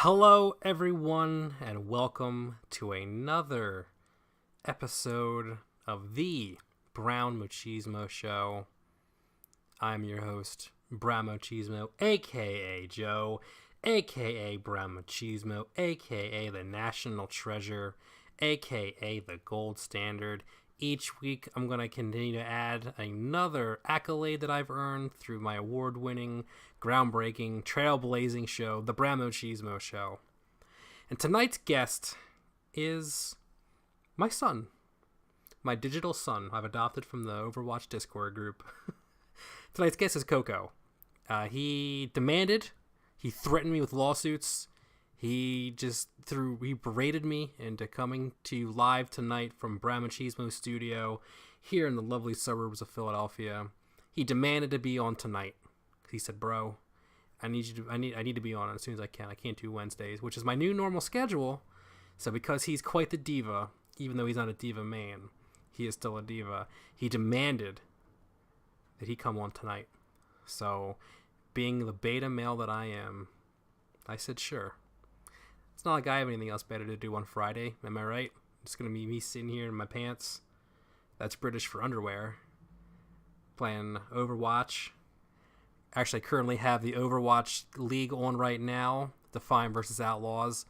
Hello, everyone, and welcome to another episode of the Brown Machismo Show. I'm your host, Brown Machismo, aka Joe, aka Brown Machismo, aka the National Treasure, aka the Gold Standard. Each week, I'm going to continue to add another accolade that I've earned through my award-winning, groundbreaking, trailblazing show, The Brown Machismo Show. And tonight's guest is my son, my digital son I've adopted from the Overwatch Discord group. Tonight's guest is Koko. He threatened me with lawsuits. He berated me into coming to you live tonight from Brown Machismo Studio here in the lovely suburbs of Philadelphia. He demanded to be on tonight. He said, "Bro, I need to be on as soon as I can. I can't do Wednesdays, which is my new normal schedule." So because he's quite the diva, even though he's not a diva man, he is still a diva. He demanded that he come on tonight. So, being the beta male that I am, I said sure. It's not like I have anything else better to do on Friday, am I right? It's going to be me sitting here in my pants. That's British for underwear. Playing Overwatch. Actually, I currently have the Overwatch League on right now. Define versus Outlaws.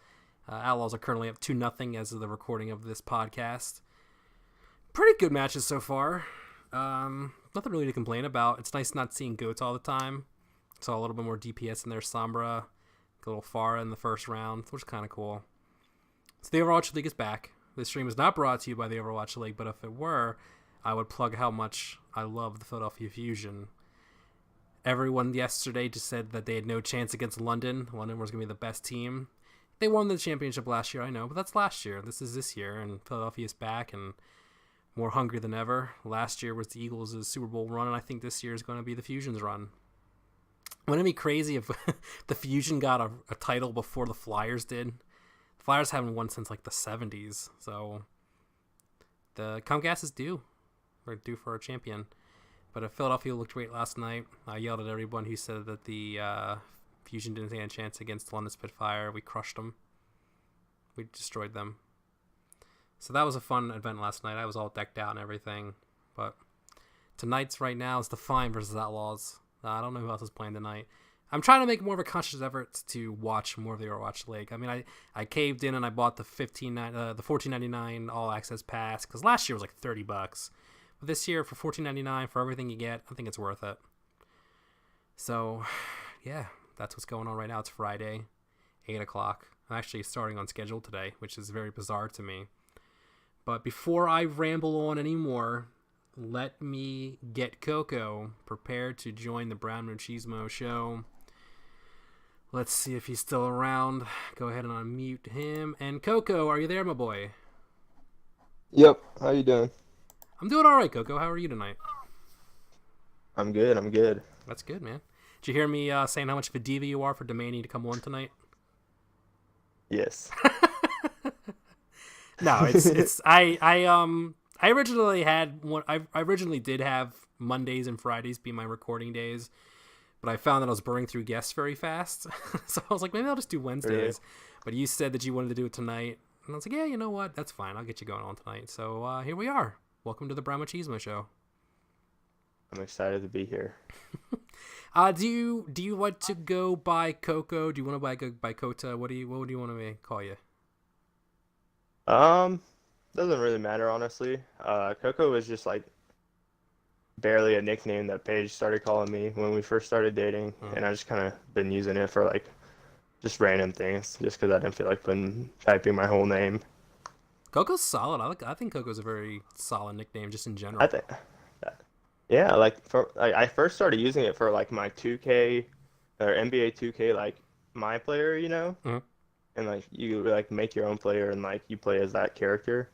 Outlaws are currently up 2-0 as of the recording of this podcast. Pretty good matches so far. Nothing really to complain about. It's nice not seeing goats all the time. Saw a little bit more DPS in there. Sombra. A little far in the first round, which is kind of cool. So the Overwatch League is back. This stream is not brought to you by the Overwatch League, but if it were, I would plug how much I love the Philadelphia Fusion. Everyone yesterday just said that they had no chance against London. London was going to be the best team. They won the championship last year, I know, but that's last year. This is this year, and Philadelphia is back and more hungry than ever. Last year was the Eagles' Super Bowl run, and I think this year is going to be the Fusion's run. Wouldn't it be crazy if the Fusion got a title before the Flyers did? The Flyers haven't won since like the 70s, so the Comcast is due. We're due for a champion. But if Philadelphia looked great last night, I yelled at everyone who said that the Fusion didn't stand a chance against the London Spitfire. We crushed them. We destroyed them. So that was a fun event last night. I was all decked out and everything. But tonight's right now is Define versus Outlaws. I don't know who else is playing tonight. I'm trying to make more of a conscious effort to watch more of the Overwatch League. I mean, I caved in and I bought the $14.99 All Access Pass because last year was like $30. But this year for $14.99 for everything you get, I think it's worth it. So, yeah, that's what's going on right now. It's Friday, 8 o'clock. I'm actually starting on schedule today, which is very bizarre to me. But before I ramble on anymore, let me get Koko prepared to join the Brown Machismo Show. Let's see if he's still around. Go ahead and unmute him. And Koko, are you there, my boy? Yep. How you doing? I'm doing all right, Koko. How are you tonight? I'm good. That's good, man. Did you hear me saying how much of a diva you are for demanding to come on tonight? Yes. No, it's I originally had one. I originally did have Mondays and Fridays be my recording days, but I found that I was burning through guests very fast. So I was like, maybe I'll just do Wednesdays. Really? But you said that you wanted to do it tonight, and I was like, yeah, you know what? That's fine. I'll get you going on tonight. So here we are. Welcome to the Brown Machismo Show. I'm excited to be here. Do you want to go by Koko? Do you want to go by Kota? What do you want to call you? Doesn't really matter, honestly. Koko was just like barely a nickname that Paige started calling me when we first started dating, and I just kind of been using it for like just random things, just because I didn't feel like typing my whole name. Koko's solid. I think Koko's a very solid nickname, just in general. I think, yeah, I first started using it for like my 2K or NBA 2K, like my player, you know, and like you like make your own player and like you play as that character.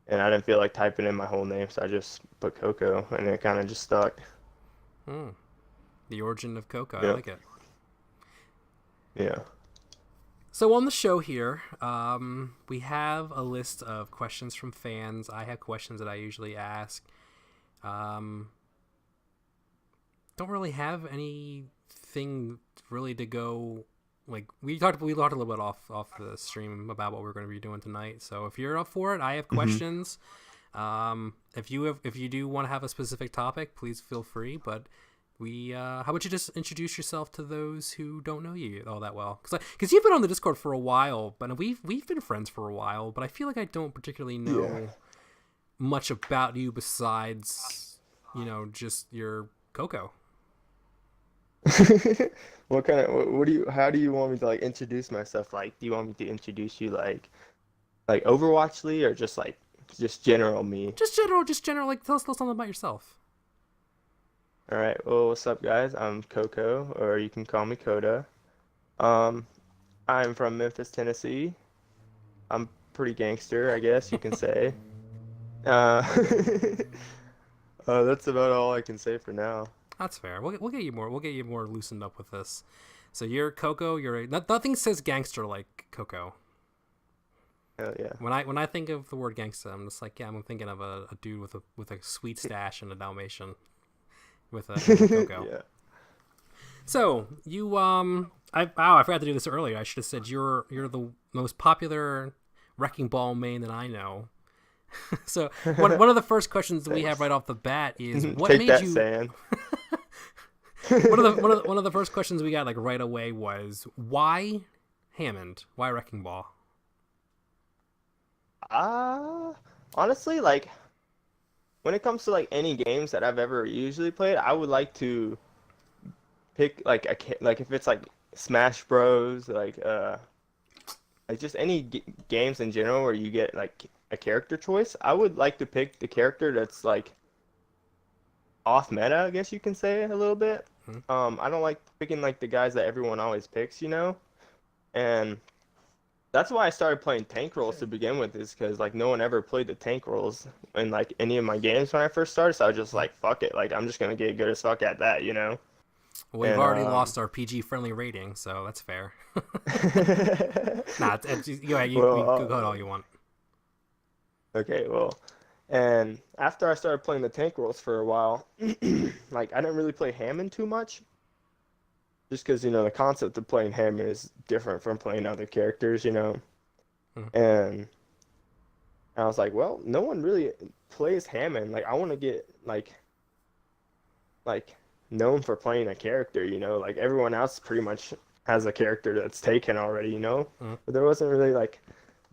And I didn't feel like typing in my whole name, so I just put Koko, and it kind of just stuck. The origin of Koko. Yep. I like it. Yeah. So on the show here, we have a list of questions from fans. I have questions that I usually ask. don't really have anything really to go like we talked a little bit off the stream about what we're going to be doing tonight. So if you're up for it, I have questions. If you do want to have a specific topic, please feel free. But how about you just introduce yourself to those who don't know you all that well? Because you've been on the Discord for a while, but we've been friends for a while. But I feel like I don't particularly know much about you besides, just your Koko. How do you want me to like introduce myself? Like, do you want me to introduce you like Overwatchly, or just general me? Just general. Like, tell us something about yourself. All right. Well, what's up, guys? I'm Koko, or you can call me Koda. Um, I'm from Memphis, Tennessee. I'm pretty gangster, I guess you can say. Uh, that's about all I can say for now. That's fair. We'll get you more. We'll get you more loosened up with this. So you're Koko. Nothing says gangster like Koko. Hell yeah. When I think of the word gangster, I'm just like, I'm thinking of a dude with a sweet stash and a Dalmatian with a Koko. Yeah. So you I forgot to do this earlier. I should have said you're the most popular Wrecking Ball main that I know. So one of the first questions that we have right off the bat is what Take made that, you Sam. one of the first questions we got like right away was why Hammond? Why Wrecking Ball? Honestly, like when it comes to like any games that I've ever usually played, I would like to pick like if it's like Smash Bros, like just any games in general where you get like a character choice. I would like to pick the character that's like off meta, I guess you can say a little bit. I don't like picking like the guys that everyone always picks, and that's why I started playing tank roles to begin with, is because like no one ever played the tank roles in like any of my games when I first started, so I was just like, fuck it, like I'm just gonna get good as fuck at that, Well, we've already lost our PG friendly rating, so that's fair. Nah, you go ahead all you want. Okay, well, and after I started playing the tank roles for a while, like I didn't really play Hammond too much, just because the concept of playing Hammond is different from playing other characters, and I was like, well, no one really plays Hammond. Like I want to get like known for playing a character, like everyone else pretty much has a character that's taken already, but there wasn't really like.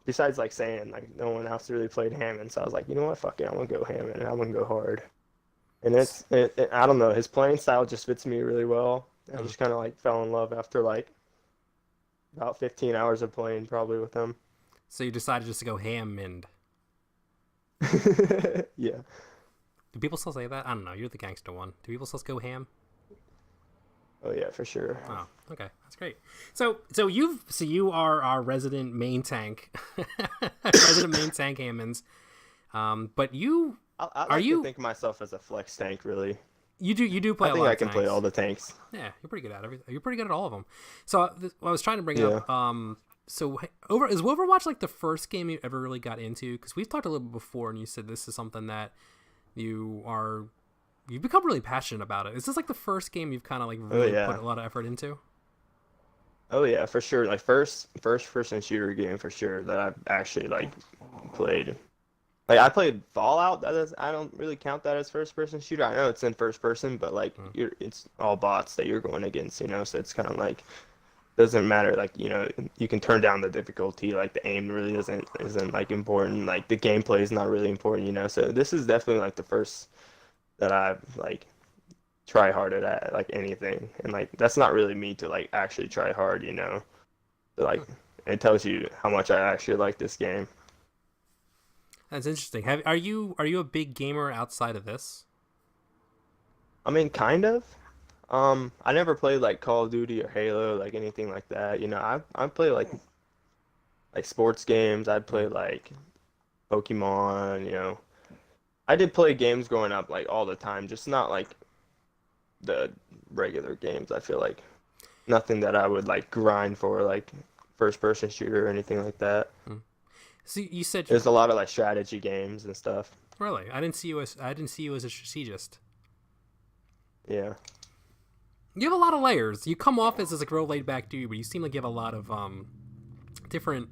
Besides, like, saying, like, no one else really played Hammond, so I was like, you know what, fuck it, I'm gonna go Hammond, and I'm gonna go hard. And I don't know, his playing style just fits me really well. I just kind of, like, fell in love after, like, about 15 hours of playing, probably, with him. So you decided just to go Hammond. Yeah. Do people still say that? I don't know, you're the gangster one. Do people still go ham? Oh yeah, for sure. Oh, okay, that's great. So you are our resident main tank, resident main tank Hammonds. But you I like to think of myself as a flex tank, really. You do play. I think I can play all the tanks. Yeah, you're pretty good at everything. You're pretty good at all of them. So I was trying to bring up. So is Overwatch like the first game you ever really got into? Because we've talked a little bit before, and you said this is something that you've become really passionate about it. Is this like the first game you've kind of like really put a lot of effort into? Oh yeah, for sure. Like first person shooter game for sure that I've actually like played. Like I played Fallout. I don't really count that as first person shooter. I know it's in first person, but like it's all bots that you're going against, so it's kind of like doesn't matter. Like you can turn down the difficulty. Like the aim really isn't like important. Like the gameplay is not really important, So this is definitely like the first that I've like try hard at like anything, and like that's not really me to like actually try hard, So, like it tells you how much I actually like this game. That's interesting. Are you a big gamer outside of this? I mean, kind of. I never played like Call of Duty or Halo, like anything like that. I play like sports games. I'd play like Pokemon. I did play games growing up like all the time, just not like the regular games. I feel like nothing that I would like grind for, like first person shooter or anything like that. So you said there's a lot of like strategy games and stuff. Really? I didn't see you as a strategist. Yeah. You have a lot of layers. You come off as a real laid back dude, but you seem like you have a lot of different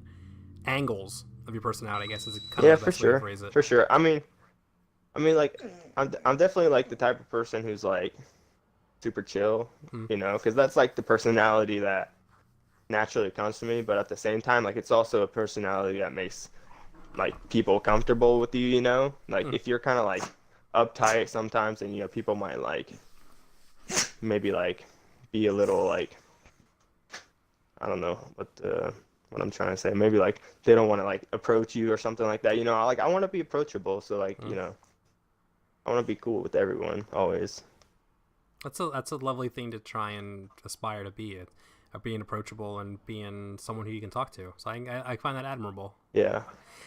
angles of your personality, I guess is kind Yeah, of the for best way to sure, phrase it. for sure. Like I'm definitely like the type of person who's like super chill, Hmm. you know, because that's like the personality that naturally comes to me. But at the same time, like it's also a personality that makes like people comfortable with you, you know. Like Hmm. if you're kind of like uptight sometimes, and you know people might like maybe like be a little like I don't know what I'm trying to say. Maybe like they don't want to like approach you or something like that. You know, I want to be approachable, so like Hmm. you know I want to be cool with everyone always. That's a lovely thing to try and aspire to be, being approachable and being someone who you can talk to. So I find that admirable. Yeah.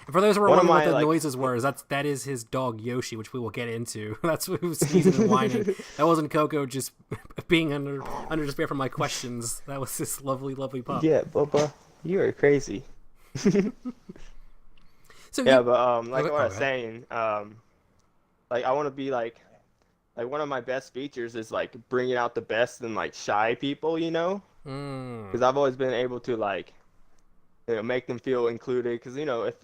And for those who are One of wondering what my the like noises were, that is his dog Yoshi, which we will get into. That's who's sneezing and whining. That wasn't Koko just being under despair for my questions. That was this lovely, lovely pup. Yeah, Bubba, you are crazy. So Yeah, you, but like okay, what I oh, was go ahead. saying, like I want to be like one of my best features is like bringing out the best in like shy people, you know? Mm, Because I've always been able to like you know make them feel included. Because you know if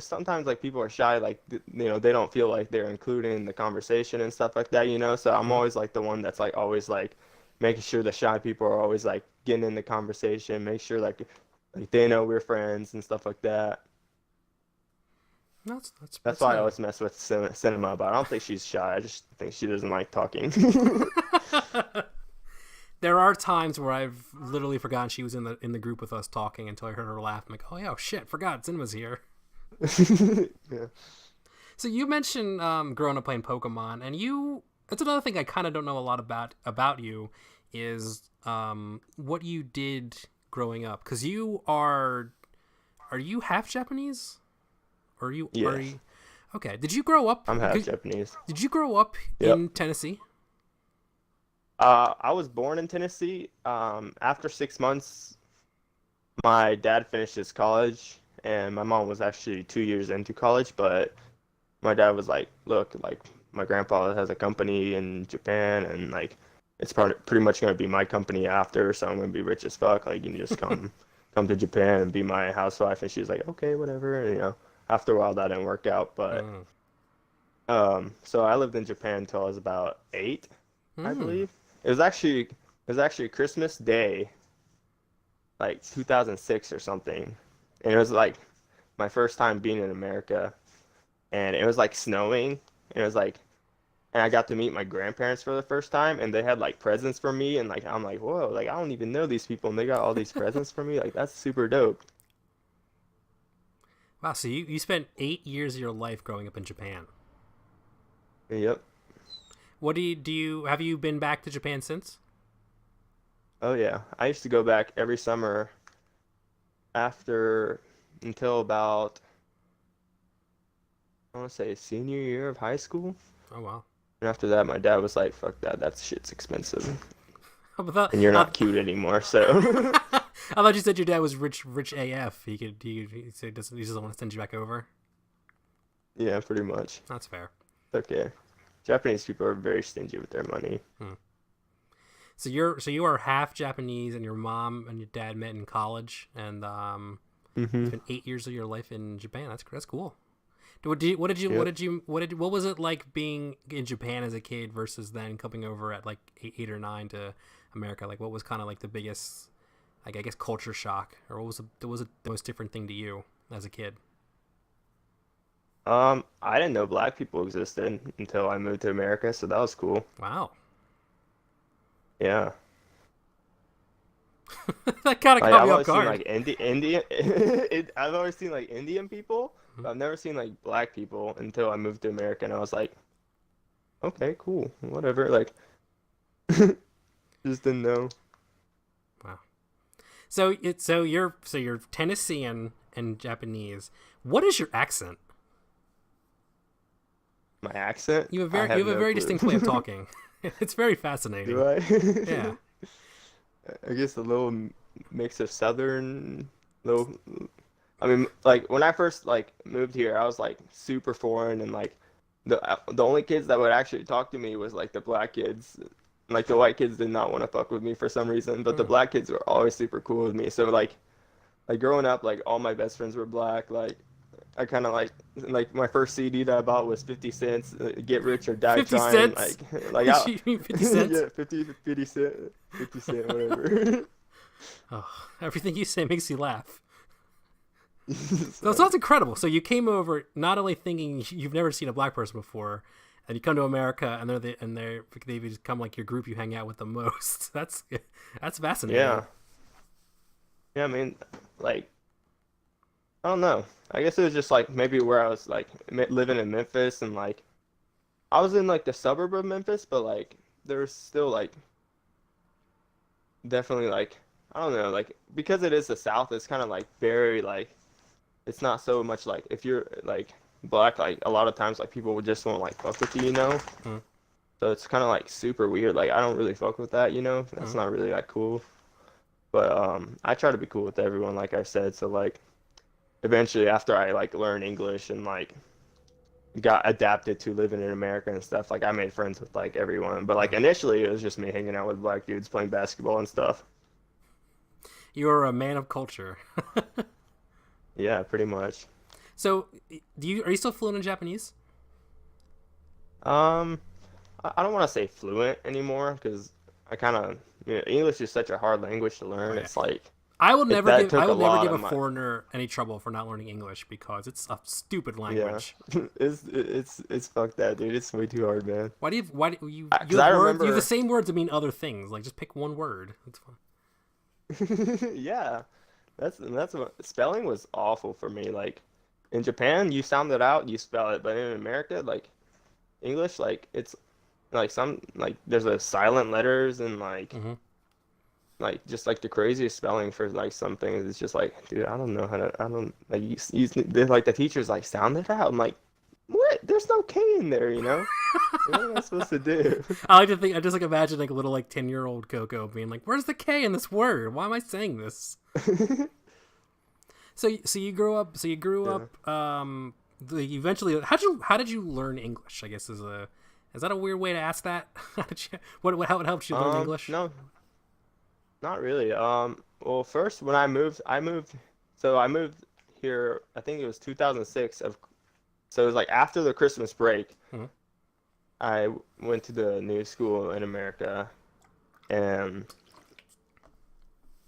sometimes like people are shy, like you know they don't feel like they're included in the conversation and stuff like that, you know? So I'm mm. always like the one that's like always like making sure the shy people are always like getting in the conversation, make sure like they know we're friends and stuff like that. That's That's why I a. always mess with cinema, but I don't think she's shy. I just think she doesn't like talking. There are times where I've literally forgotten she was in the group with us talking until I heard her laugh. I'm like, oh yeah, oh, shit, forgot Cinema's here. Yeah. So you mentioned growing up playing Pokemon, and you. That's another thing I kind of don't know a lot about you is what you did growing up, because you are you half Japanese? Or are Yes, you okay? Did you grow up? I'm half Japanese. Did you grow up Yep. in Tennessee? I was born in Tennessee. After 6 months, my dad finished his college, and my mom was actually 2 years into college. But my dad was like, "Look, like my grandpa has a company in Japan, and like it's pretty much gonna be my company after, so I'm gonna be rich as fuck. Like you can just come to Japan and be my housewife." And she was like, "Okay, whatever." And, you know, after a while that didn't work out, but Mm. so I lived in Japan until I was about 8, I Mm. believe. It was actually Christmas Day, like 2006 or something, and it was like my first time being in America, and it was like snowing, and it was like, and I got to meet my grandparents for the first time, and they had like presents for me, and like I'm like, whoa, like I don't even know these people, and they got all these presents for me, like that's super dope. Wow. So you spent 8 years of your life growing up in Japan. Yep. What do you have you been back to Japan since? Oh yeah, I used to go back every summer after until about I want to say senior year of high school. Oh wow. And after that, my dad was like, "Fuck that, that shit's expensive, I thought, and you're I, not cute anymore." So, I thought you said your dad was rich AF. He doesn't want to send you back over. yeah, pretty much. That's fair. Okay. Japanese people are very stingy with their money. Hmm. So you are half Japanese, and your mom and your dad met in college, and Hmm. spent 8 years of your life in Japan. That's cool. What Yep. did you what was it like being in Japan as a kid versus then coming over at like eight or nine to America? Like what was kind of like the biggest, like I guess culture shock, or what was the most different thing to you as a kid? I didn't know black people existed until I moved to America, so that was cool. Wow, Yeah. that kind of Like caught me I've off always seen guard. like Indian I've always seen like Indian people, Mhm. but I've never seen like black people until I moved to America and I was like, okay, cool, whatever. Like just didn't know. Wow. So you're Tennessean and Japanese. What is your accent? My accent, You have I you have have a no very distinct way of clue. talking. It's very Do fascinating. I? Yeah. I guess a little mix of Southern, little. I mean, like when I first like moved here, I was like super foreign and like the only kids that would actually talk to me was like the black kids, like the white kids did not want to fuck with me for some reason, but the Mm. black kids were always super cool with me. So like growing up, like all my best friends were black. Like I kind of like my first CD that I bought was 50 cents, Get Rich or Die 50 Trying. cents? Like I, You mean 50 cents? yeah, 50 cent, 50 cent, whatever. Oh, everything you say makes you laugh. So So, that's incredible. So you came over not only thinking you've never seen a black person before, and you come to America, and they become like your group you hang out with the most. That's fascinating. yeah, yeah. I mean, like I don't know. I guess it was just like maybe where I was like living in Memphis and like I was in like the suburb of Memphis, but like there was still like definitely like I don't know, like because it is the South, it's kind of like very like it's not so much like if you're like black, like a lot of times like people would just won't like fuck with you, you know? Mm, So it's kind of like super weird. Like I don't really fuck with that, you know? That's mm. not really that cool. But I try to be cool with everyone, like I said. So like eventually after I like learned English and like got adapted to living in America and stuff, like I made friends with like everyone. But like Uh, initially it was just me hanging out with black dudes playing basketball and stuff. you're a man of culture. Yeah, pretty much. So, are you still fluent in Japanese? Um, I don't want to say fluent anymore because I kind of, English is such a hard language to Oh learn. yeah. It's like that I took a will never lot give of a my, foreigner any trouble for not learning English because it's a stupid yeah, language. it's fuck that, dude. It's way too hard, man. Why do you Because I you have the remember, same words that mean other things. Like just pick one word. That's fine. yeah, that's what spelling was awful for me. Like in Japan, you sound it out, you spell it, but in America, like English, like it's like some like there's a silent letters and Hmm. like just like the craziest spelling for like some things. It's just like, dude, I don't know how to. I don't like they're like the teachers like sound it out. I'm like, what? There's no K in there, you know? What am I supposed to do? I like to think. I just like imagine like a little like 10-year-old Coco being like, "Where's the K in this word? Why am I saying this?" So you grew up. So you grew Yeah. up. Eventually, how did you learn English? I guess is that a weird way to ask that? How did you how it helped you learn English? No, not really. Well, first when I moved. So I moved here. I think it was 2006. So it was like after the Christmas break. Hmm. I went to the new school in America, and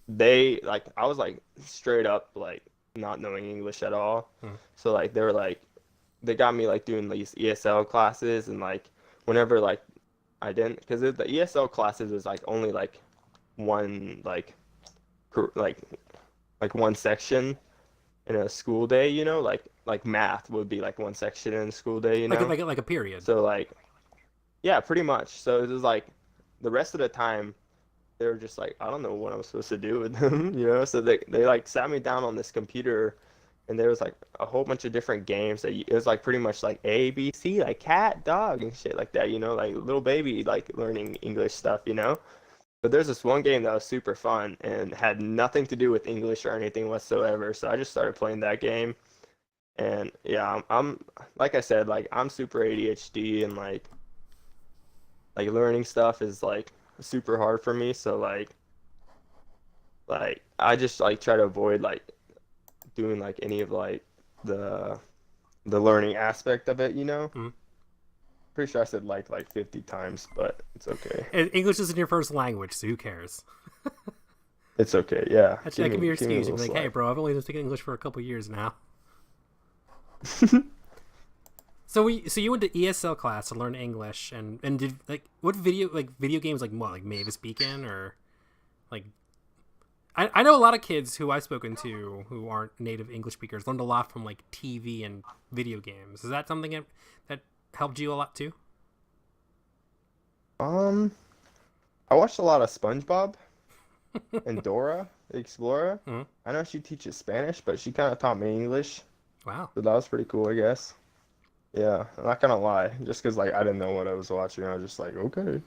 they like I was like straight up like not knowing English at all. Hmm. So like they were like they got me like doing these ESL classes and like whenever like I didn't because the ESL classes was like only like one cur- like like one section in a school day, you know, like math would be like one section in a school day, you know. Like a period. So like yeah, pretty much. So it was like the rest of the time they were just like, I don't know what I'm supposed to do with them, you know? So they like sat me down on this computer and there was like a whole bunch of different games it was like pretty much like A, B, C, like cat, dog, and shit like that, you know, like little baby like learning English stuff, you know? But there's this one game that was super fun and had nothing to do with English or anything whatsoever. So I just started playing that game. And yeah, I'm like I said, like I'm super ADHD and like learning stuff is like super hard for me. So like I just like try to avoid like doing like any of like the the learning aspect of it, you know? Hmm. Pretty sure I said like 50 times, but it's okay. English isn't your first language, so who cares? It's okay. Yeah. That can be your Give me a excuse. You'd little be like, "Hey, slack. bro, I've only been speaking English for a couple years now." So you went to ESL class to learn English, and did like what video games like what like Mavis Beacon or like I know a lot of kids who I've spoken to who aren't native English speakers learned a lot from like TV and video games. Is that something that helped you a lot too? Um, I watched a lot of SpongeBob and Dora the Explorer. Hmm. I know she teaches Spanish, but she kind of taught me English, Wow. so that was pretty cool, I guess. Yeah, I'm not gonna lie, just 'cause like I didn't know what I was watching, I was just like, okay.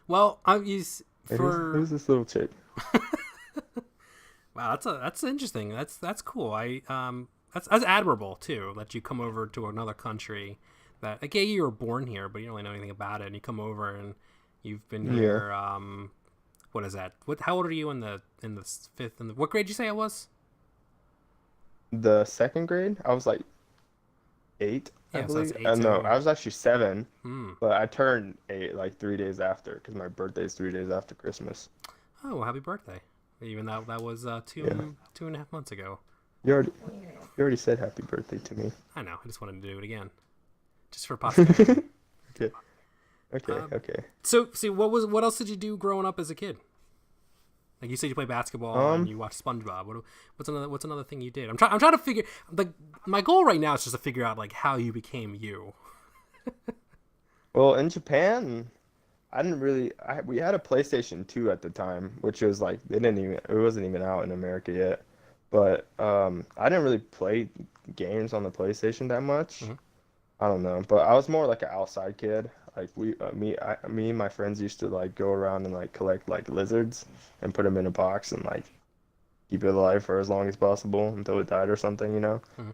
Well, I'm used And for who's this little chick? wow. That's interesting. That's cool. That's admirable too that you come over to another country that like, yeah, you were born here, but you don't really know anything about it, and you come over and you've been Yeah. here. What is that? How old are you in the fifth? What grade did you say it was? The second grade, I was like 8, I Yeah, so that's believe. 8 No, to. I was actually 7, Hmm. but I turned 8 like 3 days after because my birthday is 3 days after Christmas. Oh, well, happy birthday! Even that was Yeah. 2.5 months ago. You already you already said happy birthday to me. I know. I just wanted to do it again, just for posterity. Okay. Okay. Um, Okay. So, see, what else did you do growing up as a kid? Like you said, you play basketball and Um. you watch SpongeBob. What's another thing you did? I'm trying to figure. Like my goal right now is just to figure out like how you became you. Well, in Japan, I didn't really. We had a PlayStation 2 at the time, which was like they didn't even. It wasn't even out in America yet. But I didn't really play games on the PlayStation that much. Mm-hmm. I don't know, but I was more like an outside kid. Like me and my friends used to like go around and like collect like lizards and put them in a box and like keep it alive for as long as possible until it died or something, you know? Mm-hmm.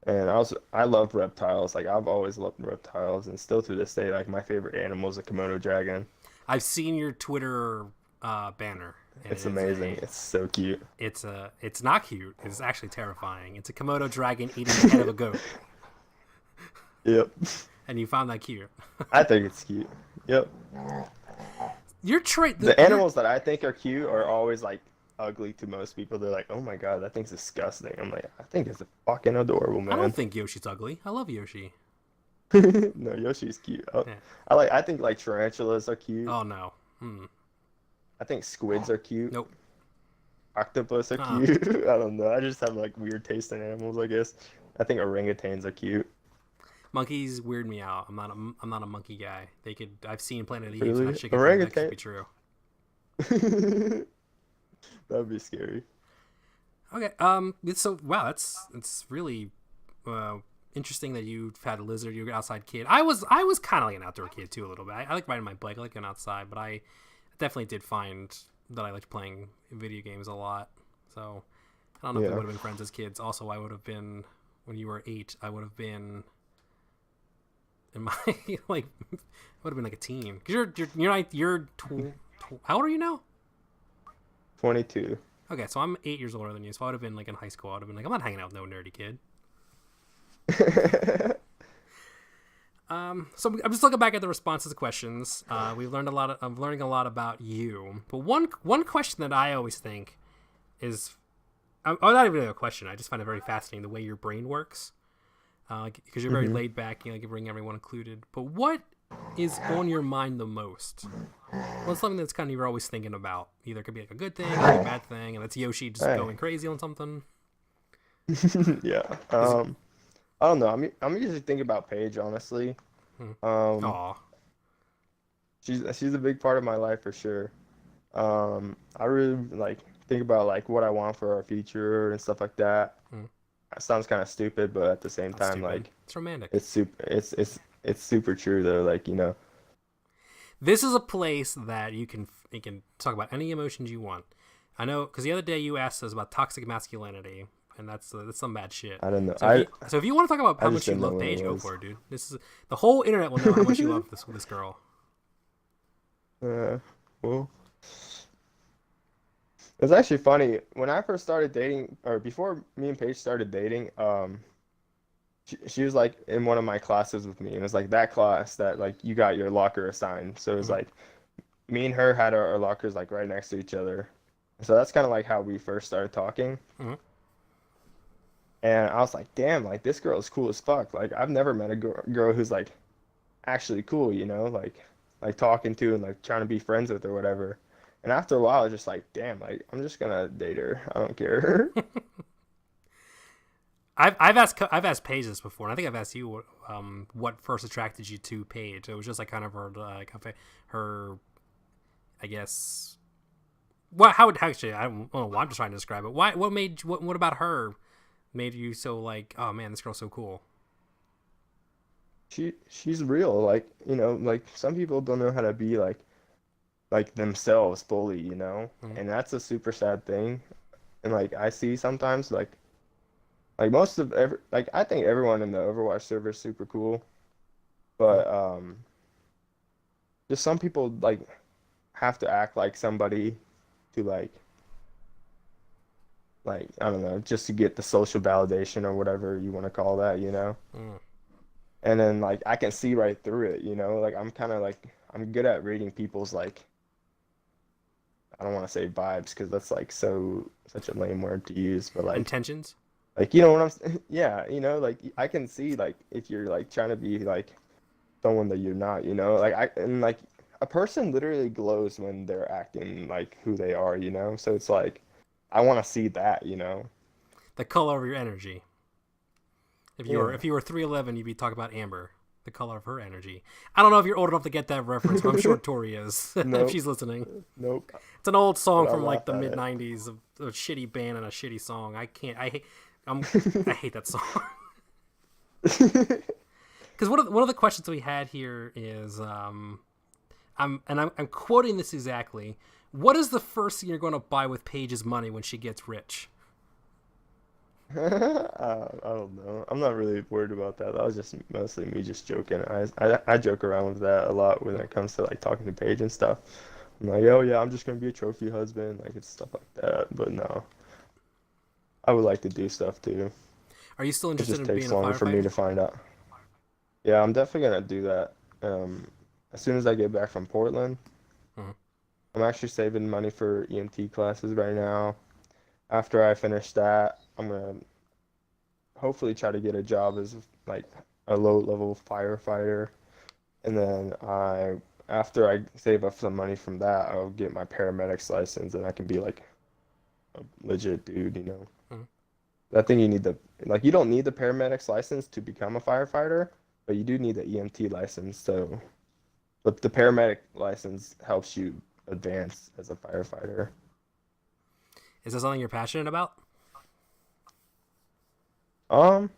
And I love reptiles. Like I've always loved reptiles, and still to this day, like my favorite animal is a Komodo dragon. I've seen your Twitter banner. And It's amazing. It's so cute. it's not cute. It's actually terrifying. It's a Komodo dragon eating the head of a goat, Yep. and you found that cute. I think it's cute. Yep. Your trait. The animals that I think are cute are always like ugly to most people. They're like, "Oh my God, that thing's disgusting." I'm like, "I think it's fucking adorable, I don't man." think Yoshi's ugly. I love Yoshi. No, Yoshi's cute. Yeah. I think like tarantulas are cute. Oh no. Hmm. I think squids are cute. Nope. Octopus are Uh-uh. cute. I don't know. I just have like weird taste in animals, I guess. I think orangutans are cute. Monkeys weird me out. I'm not a monkey guy. I've seen Planet of the Apes Really? and that shit could that Orangutan? could be true. That'd be scary. Okay. So wow, it's really interesting that you've had a lizard. You're an outside kid. I was kind of like an outdoor kid too a little bit. I like riding my bike. I like going outside, but I definitely did find that I liked playing video games a lot. So I don't know if we would have been friends as kids. Also, I would have been when you were 8. I would have been in my like would have been like a teen because how old are you now? 22. Okay, so I'm 8 years older than you, so I would have been like in high school. I would have been like, I'm not hanging out with no nerdy kid. So I'm just looking back at the responses to questions. We've learned a lot. I'm learning a lot about you. But one question that I always think is, not even a question. I just find it very fascinating the way your brain works. Because you're very laid back, you bring everyone included. But what is on your mind the most? What's something that's kind of you're always thinking about? Either it could be like a good thing or a bad thing, and it's Yoshi just going crazy on something. Yeah. I don't know. I'm usually thinking about Paige, honestly. Aw. She's a big part of my life for sure. I really like think about like what I want for our future and stuff like that. That sounds kind of stupid, but at the same time, like it's romantic. It's super true though. Like this is a place that you can talk about any emotions you want. I know because the other day you asked us about toxic masculinity, and that's some bad shit. I don't know. So if you want to talk about how much you love Paige, go for it, dude. This is the whole internet will know how much you love this girl. Well, it's actually funny when I first started dating, or before me and Paige started dating. She was like in one of my classes with me, and it was like that class that like you got your locker assigned. So it was like me and her had our lockers like right next to each other. So that's kind of like how we first started talking. And I was like, damn, like this girl is cool as fuck. Like I've never met a girl who's like actually cool, like talking to and like trying to be friends with or whatever. And after a while, I was just like, damn, like I'm just gonna date her. I don't care. I've asked Paige this before, and I think I've asked you what first attracted you to Paige. It was just like kind of her I guess. Well, how actually I don't know. I'm just trying to describe it. What about her made you so like, oh man, this girl's so cool? She's real, like like some people don't know how to be like themselves fully, and that's a super sad thing. And like I see sometimes like most of I think everyone in the Overwatch server is super cool. But just some people like have to act like somebody to like I don't know, just to get the social validation or whatever you want to call that, you know? Mm. And then like I can see right through it, you know? Like I'm kind of like I'm good at reading people's like I don't want to say vibes because that's like such a lame word to use, but Intentions? like you know what yeah, you know, like I can see like if you're like trying to be like someone that you're not, you know? Like I and like a person literally glows when they're acting like who they are, you know? So it's like I want to see that, you know? The color of your energy. Yeah. If you were 3'11", you'd be talking about Amber, the color of her energy. I don't know if you're old enough to get that reference, but I'm sure Tori is if Nope. she's listening. Nope. It's an old But song I from like laugh the at mid it. '90s of a shitty band and a shitty song. I can't. I hate that song. Because one of the questions we had here is, I'm quoting this exactly. What is the first thing you're going to buy with Paige's money when she gets rich? I don't know. I'm not really worried about that. That was just mostly me just joking. I joke around with that a lot when it comes to like talking to Paige and stuff. I'm like, oh yeah, I'm just gonna be a trophy husband, like it's stuff like that. But no, I would like to do stuff too. Are you still It interested just in being takes a longer for me firefighter? to find out. Yeah, I'm definitely gonna do that. As soon as I get back from Portland, Mhm. I'm actually saving money for EMT classes right now. After I finish that, I'm gonna hopefully try to get a job as like a low level firefighter. And then after I save up some money from that, I'll get my paramedics license and I can be like a legit dude, you know. Mhm. I think you need you don't need the paramedics license to become a firefighter, but you do need the EMT license. So, but the paramedic license helps you advance as a firefighter. Is that something you're passionate about? Um,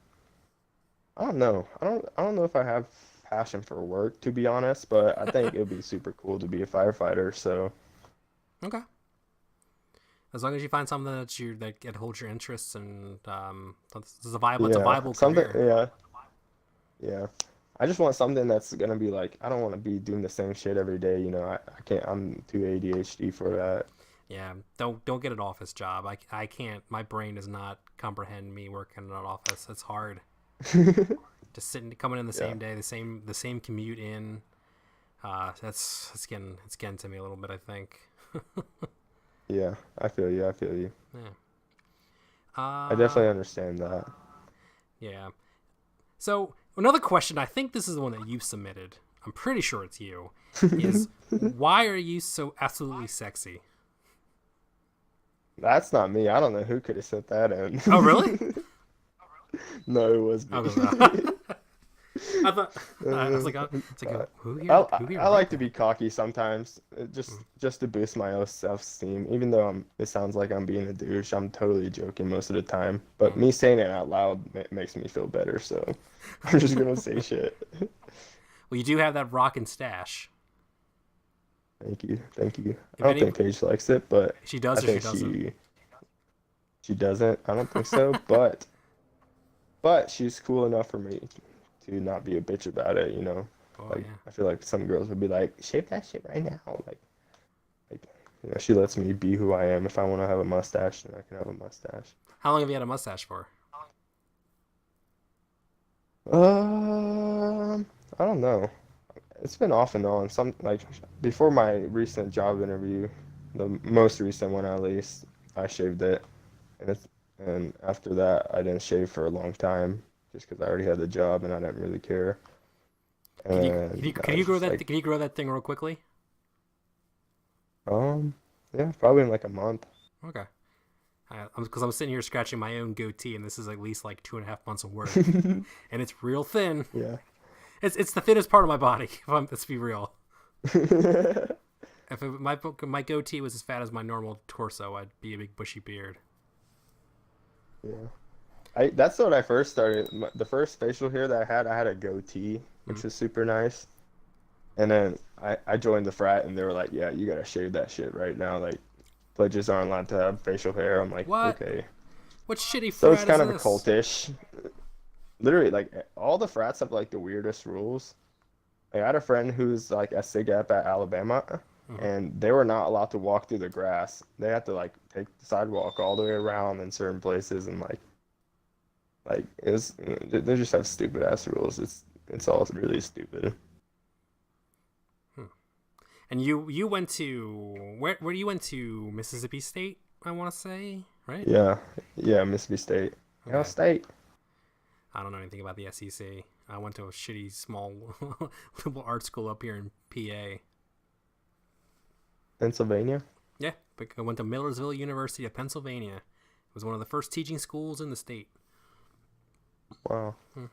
I don't know. I don't know if I have passion for work, to be honest, but I think it would be super cool to be a firefighter. So, Okay. As long as you find something that holds your interests and it's a yeah, viable something, career. yeah, yeah. I just want something that's gonna be like, I don't want to be doing the same shit every day, you know. I can't, I'm too ADHD for that. Yeah, don't get an office job. I can't. My brain does not comprehend me working in an office. It's hard. Just sitting, coming in the Yeah, same day, the same commute in. It's getting to me a little bit. I think. yeah, I feel you. I feel you. Yeah. I Uh, definitely understand that. yeah. So another question. I think this is the one that you submitted. I'm pretty sure it's you. Is why are you so absolutely sexy? That's not me. I don't know who could have sent that Oh, really? in. No, it was me. Oh, I thought I was Uh, like, it's like uh, who here I would write like to be that? cocky sometimes, just to boost my own self-esteem. Even though it sounds like I'm being a douche, I'm totally joking most of the time. But Mm. me saying it out loud makes me feel better, so I'm just gonna say shit. Well, you do have that rockin' stash. Thank you, thank you. I If don't any, think Paige likes it, but she I does or she think doesn't. she doesn't. I don't think so, but she's cool enough for me to not be a bitch about it, you know. Oh Like yeah. I feel like some girls would be like, shave that shit right now. Like you know, she lets me be who I am. If I want to have a mustache, then I can have a mustache. How long have you had a mustache for? I don't know. It's been off and on. Some like before my recent job interview, the most recent one at least, I shaved it, and after that, I didn't shave for a long time just because I already had the job and I didn't really care. And now Can you it's grow just that like, can you grow that thing real quickly? um, yeah, probably in like a month. Okay. Because I'm sitting here scratching my own goatee, and this is at least like 2.5 months of work, and it's real thin. Yeah. It's the thinnest part of my body. Let's be real. If my goatee was as fat as my normal torso, I'd be a big bushy beard. Yeah. I that's what I first started. The first facial hair that I had a goatee, Mm. which was super nice. And then I joined the frat and they were like, "Yeah, you gotta shave that shit right now. Like pledges aren't allowed to have facial hair." I'm like, What? "Okay." What shitty So it's frat is kind of a this? cultish. Literally, like all the frats have like the weirdest rules. I had a friend who's like a SIGEP at Alabama, Mhm. and they were not allowed to walk through the grass. They had to like take the sidewalk all the way around in certain places, and like it was they just have stupid ass rules. It's all really stupid. Hmm. And you went to where you went to Mississippi State, I want to say, right? Yeah, yeah, Mississippi State. Cal Okay. State, I don't know anything about the SEC. I went to a shitty small liberal art school up here in PA. Pennsylvania. Yeah, but I went to Millersville University of Pennsylvania. It was one of the first teaching schools in the state. Wow. Hmm.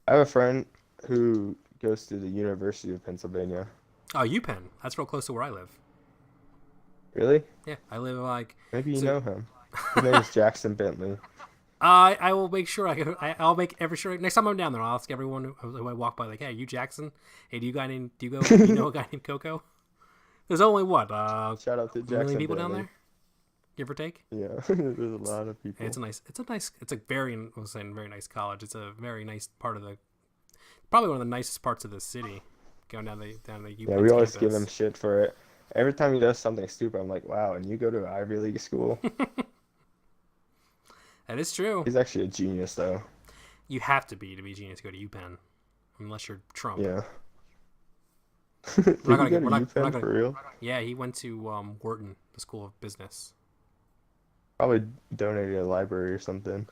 I have a friend who goes to the University of Pennsylvania. Oh, UPenn. That's real close to where I live. Really? Yeah, I live like Maybe you so. know him. His name is Jackson Bentley. I will make sure I'll make every sure next time I'm down there. I'll ask everyone who I walk by, like, hey, you Jackson? Hey, do you know a guy named Koko? There's only what Shout out to a million Jackson people down Bentley. there, give or take. Yeah, there's a lot of And people. it's a very I was saying very nice college. It's a very nice part of the probably one of the nicest parts of the city. Going down the Yeah, we UPenn's always give him campus. shit for it. Every time he does something stupid, I'm like, wow, and you go to an Ivy League school? That is true. He's actually a genius, though. You have to be a genius to go to UPenn, unless you're Trump. Yeah. Did We're not he gonna go get. to We're not UPenn gonna. for real? Yeah, he went to Wharton, the School of Business. Probably donated a library or something.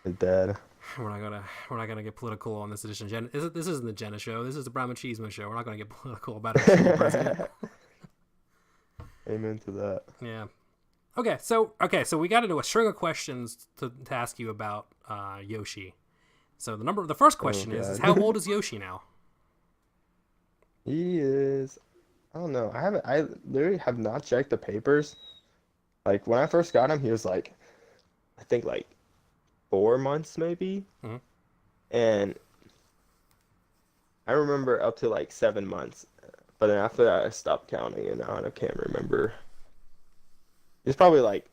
His dad. We're not gonna get political on this edition. This isn't the Jenna show. This is the Brown Machismo Show. We're not gonna get political about our school president. Amen to that. Yeah. So we got into a string of questions to ask you about Yoshi. So the first Oh question is how God. old is Yoshi now? He is. I don't know. I literally have not checked the papers. Like when I first got him, he was like, I think like 4 months maybe. Hmm. And I remember up to like 7 months. But then after that, I stopped counting, and now I can't remember. It's probably like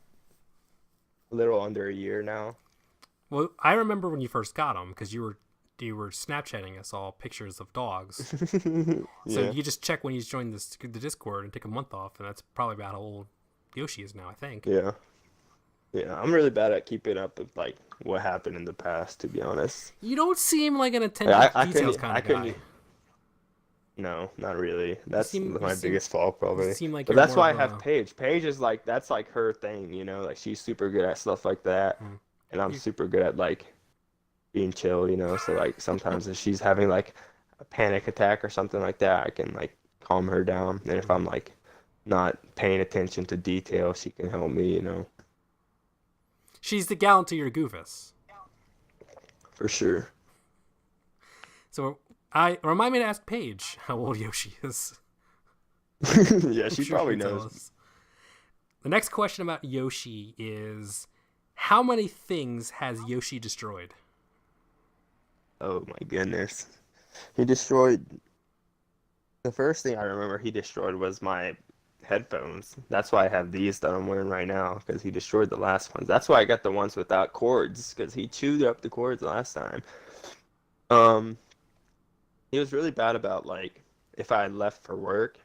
a little under a year now. Well, I remember when you first got him because you were Snapchatting us all pictures of dogs. So Yeah. you just check when you join the Discord and take a month off, and that's probably about how old Yoshi is now, I think. Yeah. Yeah. I'm really bad at keeping up with like what happened in the past, to be honest. You don't seem like an attention Like, to details kind I of guy. couldn't. No, not really. That's You my seem biggest fault, you probably. seem like But you're that's more why I of have a Paige. Paige is like that's like her thing, Like she's super good at stuff like that, mm, and I'm you, super good at like being chill. So like sometimes if she's having like a panic attack or something like that, I can like calm her down. And if I'm like not paying attention to detail, she can help me. she's the gal to your Goofus. For sure. So I remind me to ask Paige how old Yoshi is. Yeah, I'm she sure probably she'll tell knows. us. The next question about Yoshi is how many things has Yoshi destroyed? Oh my goodness. He destroyed the first thing I remember he destroyed was my headphones. That's why I have these that I'm wearing right now, because he destroyed the last ones. That's why I got the ones without cords, because he chewed up the cords last time. Um, he was really bad about like if I left for work,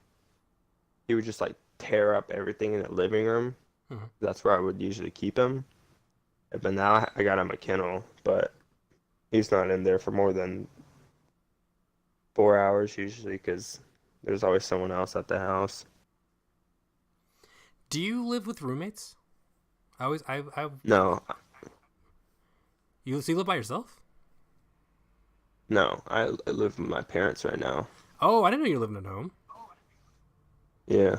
he would just like tear up everything in the living room. Mhm. That's where I would usually keep him. But now I got him a kennel, but he's not in there for more than 4 hours usually, because there's always someone else at the house. Do you live with roommates? No, So you live by yourself? no, I live with my parents right now. Oh, I didn't know you were living at home. Yeah,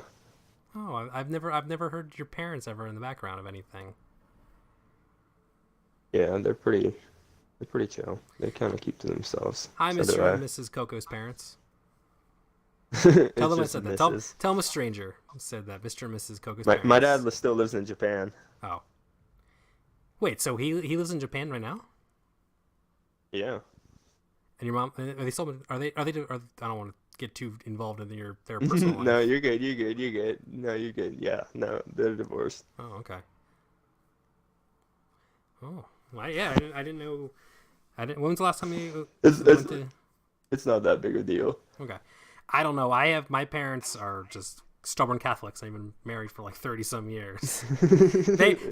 Oh, I've never heard your parents ever in the background of anything. yeah, they're pretty chill. They kind of keep to themselves. Hi, So do Mr. I. and Mrs. Coco's parents. Tell It's them I just said that. misses. Tell them a stranger said that. Mr. and Mrs. Coco's My dad parents. still lives in Japan. Oh, wait. So he lives in Japan right now, Yeah. and your mom are they still are, I don't want to get too involved in their personal No, life. you're good. You're good. You're good. No, you're good. Yeah, no, they're divorced. Oh, okay. Oh, well, yeah. I didn't know. I didn't. When was the last time you It's went to? It's not that big a deal. Okay. I don't know. My parents are just stubborn Catholics. They've been married for like 30 some years.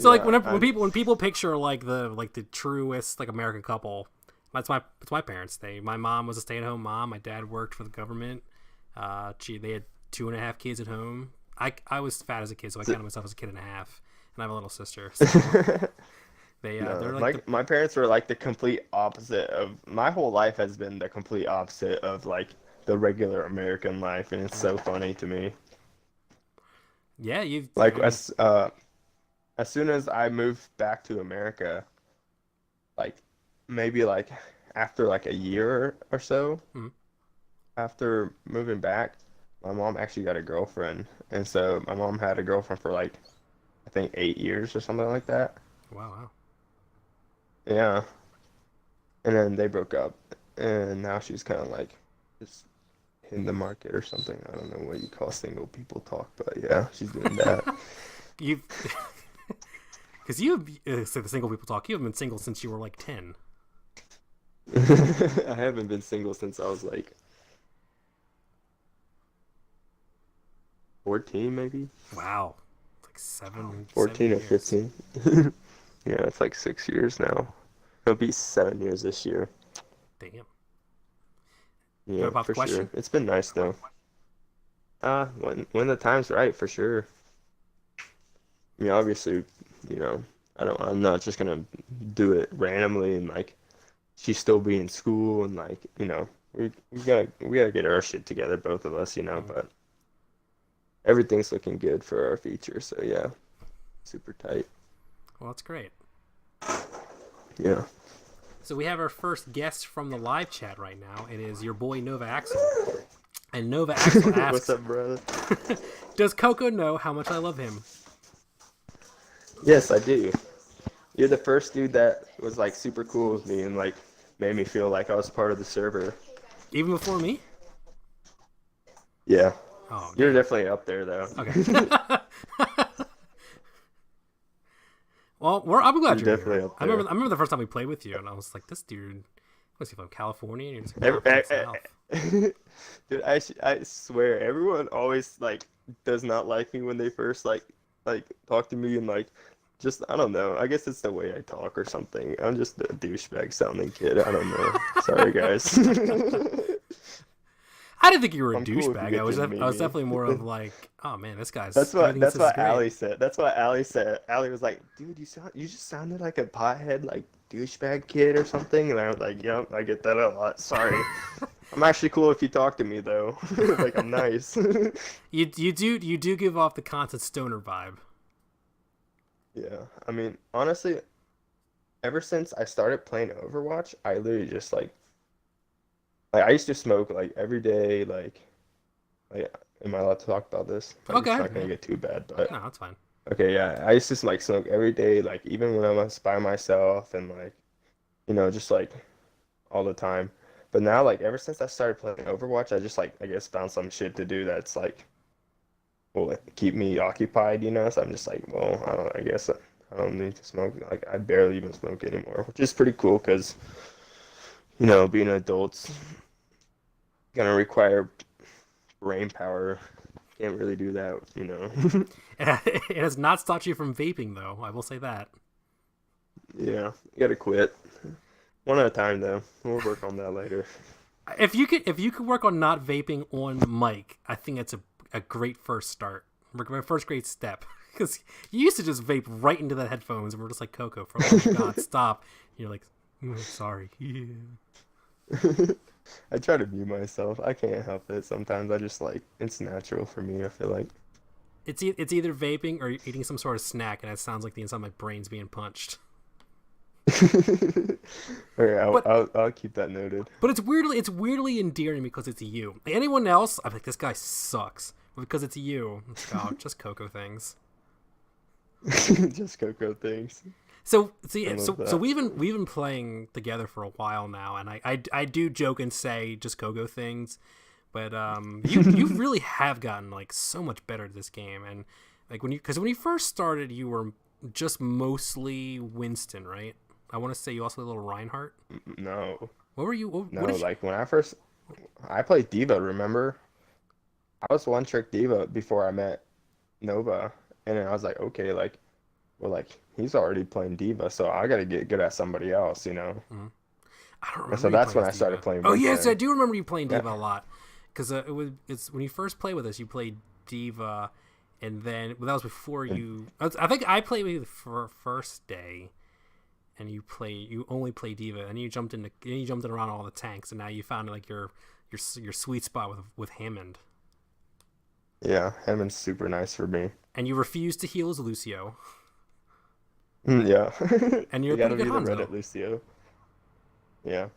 Like when people picture like the truest like American couple, it's my parents. My mom was a stay-at-home mom. My dad worked for the government. They had 2.5 kids at home. I was fat as a kid, so I counted myself as a kid and a half, and I have a little sister. So they're like my parents were like the complete opposite of my whole life has been the complete opposite of like the regular American life, and it's so funny to me. Yeah, you've like as soon as I moved back to America, like maybe like after like a year or so, after moving back, my mom actually got a girlfriend, and so my mom had a girlfriend for like I think 8 years or something like that. Wow. Yeah. And then they broke up, and now she's kind of like just in the market or something. I don't know what you call single people talk, but yeah, she's doing that. Because you say the single people talk. You haven't been single since you were like 10. I haven't been single since I was like 14, maybe. Wow, like 14 or years. 15. Yeah, it's like 6 years now. It'll be 7 years this year. Damn. Yeah, about for the question? sure. It's been nice though. When the time's right, for sure. I mean, obviously, you know, I'm not just gonna do it randomly, and like she's still be in school, and like, you know, we gotta get our shit together, both of us, you know, but everything's looking good for our future, so yeah. Super tight. Well, that's great. Yeah. So we have our first guest from the live chat right now. It is your boy Nova Axel. And Nova Axel asks, "What's up, brother? Does Koko know how much I love him?" Yes, I do. You're the first dude that was like super cool with me and like made me feel like I was part of the server. Even before me? Yeah. Oh, You're damn. definitely up there though. Okay. Well, I'm glad you're definitely here. up I there. remember the first time we played with you, and I was like, "This dude, was he from California?" And you're just like, Every, "No, from the South." Dude, I swear, everyone always like does not like me when they first like talk to me and like just I don't know. I guess it's the way I talk or something. I'm just a douchebag sounding kid. I don't know. Sorry, guys. I didn't think you were a I'm cool if you douchebag. get I was to meet definitely me. more of like, "Oh man, this guy's That's what everything he says is great." Allie said. That's what Allie said. Allie was like, "Dude, you just sounded like a pothead like douchebag kid or something." And I was like, "Yep, I get that a lot. Sorry." I'm actually cool if you talk to me though. Like I'm nice. You do give off the constant stoner vibe. Yeah. I mean, honestly, ever since I started playing Overwatch, I literally just like I used to smoke like every day, like am I allowed to talk about this? Like Okay. it's not gonna get too bad, but No, that's fine. okay, yeah. I used to like smoke every day, like even when I was by myself and like, you know, just like all the time. But now like ever since I started playing Overwatch, I just like I guess found some shit to do that's like will like, keep me occupied, you know? So I'm just like, well, I guess I don't need to smoke. Like I barely even smoke anymore, which is pretty cool because, you know, being an adult's gonna require brain power. Can't really do that, you know. It has not stopped you from vaping, though. I will say that. Yeah, you gotta quit. One at a time, though. We'll work on that later. If you could work on not vaping on mic, I think that's a great first start. My first great step. Because you used to just vape right into the headphones, and we're just like, "Koko, for oh my God, stop!" And you're like, "Oh, sorry." Yeah. I try to mute myself. I can't help it. Sometimes I just like it's natural for me. I feel like It's either vaping or eating some sort of snack, and it sounds like the inside of my brain's being punched. Okay, But I'll keep that noted. but it's weirdly endearing because it's you. Like, anyone else, I'm like, this guy sucks. But because it's you, it's like, oh, just Koko things. Just Koko things. So that. we've been playing together for a while now, and I do joke and say just Koko things, but you really have gotten like so much better at this game, and like when you first started, you were just mostly Winston, right? I want to say you also had a little Reinhardt. No. What were you? No, like when I first I played Diva, remember? I was one trick Diva before I met Nova, and then I was like, okay, like, well, like he's already playing Diva, so I gotta get good at somebody else, you know? Mm-hmm. I don't And remember so you that's playing when as I started Diva. playing Oh with yes, I him. do remember you playing Yeah. Diva a lot. Because it's when you first played with us, you played Diva, and then that was before And, you. I think I played with you for first day, and you only play Diva, and you jumped in around all the tanks, and now you found like your sweet spot with Hammond, yeah, Hammond's super nice for me. and you refuse to heal as Lucio, Yeah. and you're You a pretty gotta good be the Hanzo. Reddit Lucio. Yeah,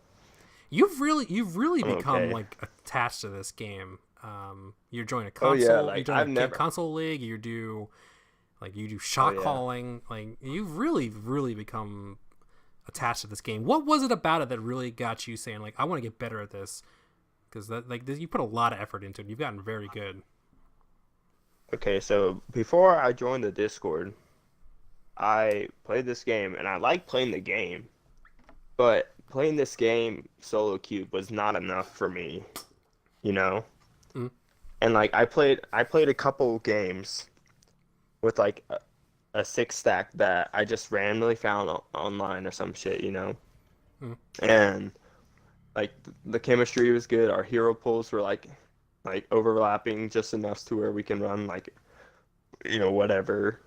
You've really I'm become okay. like attached to this game. You're joining a Oh yeah, console. You like join I've a never. console league. You do Oh shot yeah. calling. Like you've really become attached to this game. What was it about it that really got you saying like I want to get better at this? Because you put a lot of effort into it. You've gotten very good. Okay, so before I joined the Discord, I played this game and I like playing the game, but playing this game solo queue was not enough for me, you know? Mm, And like I played a couple games with like a six stack that I just randomly found online or some shit, you know? mm. And like the chemistry was good. Our hero pulls were like overlapping just enough to where we can run like whatever.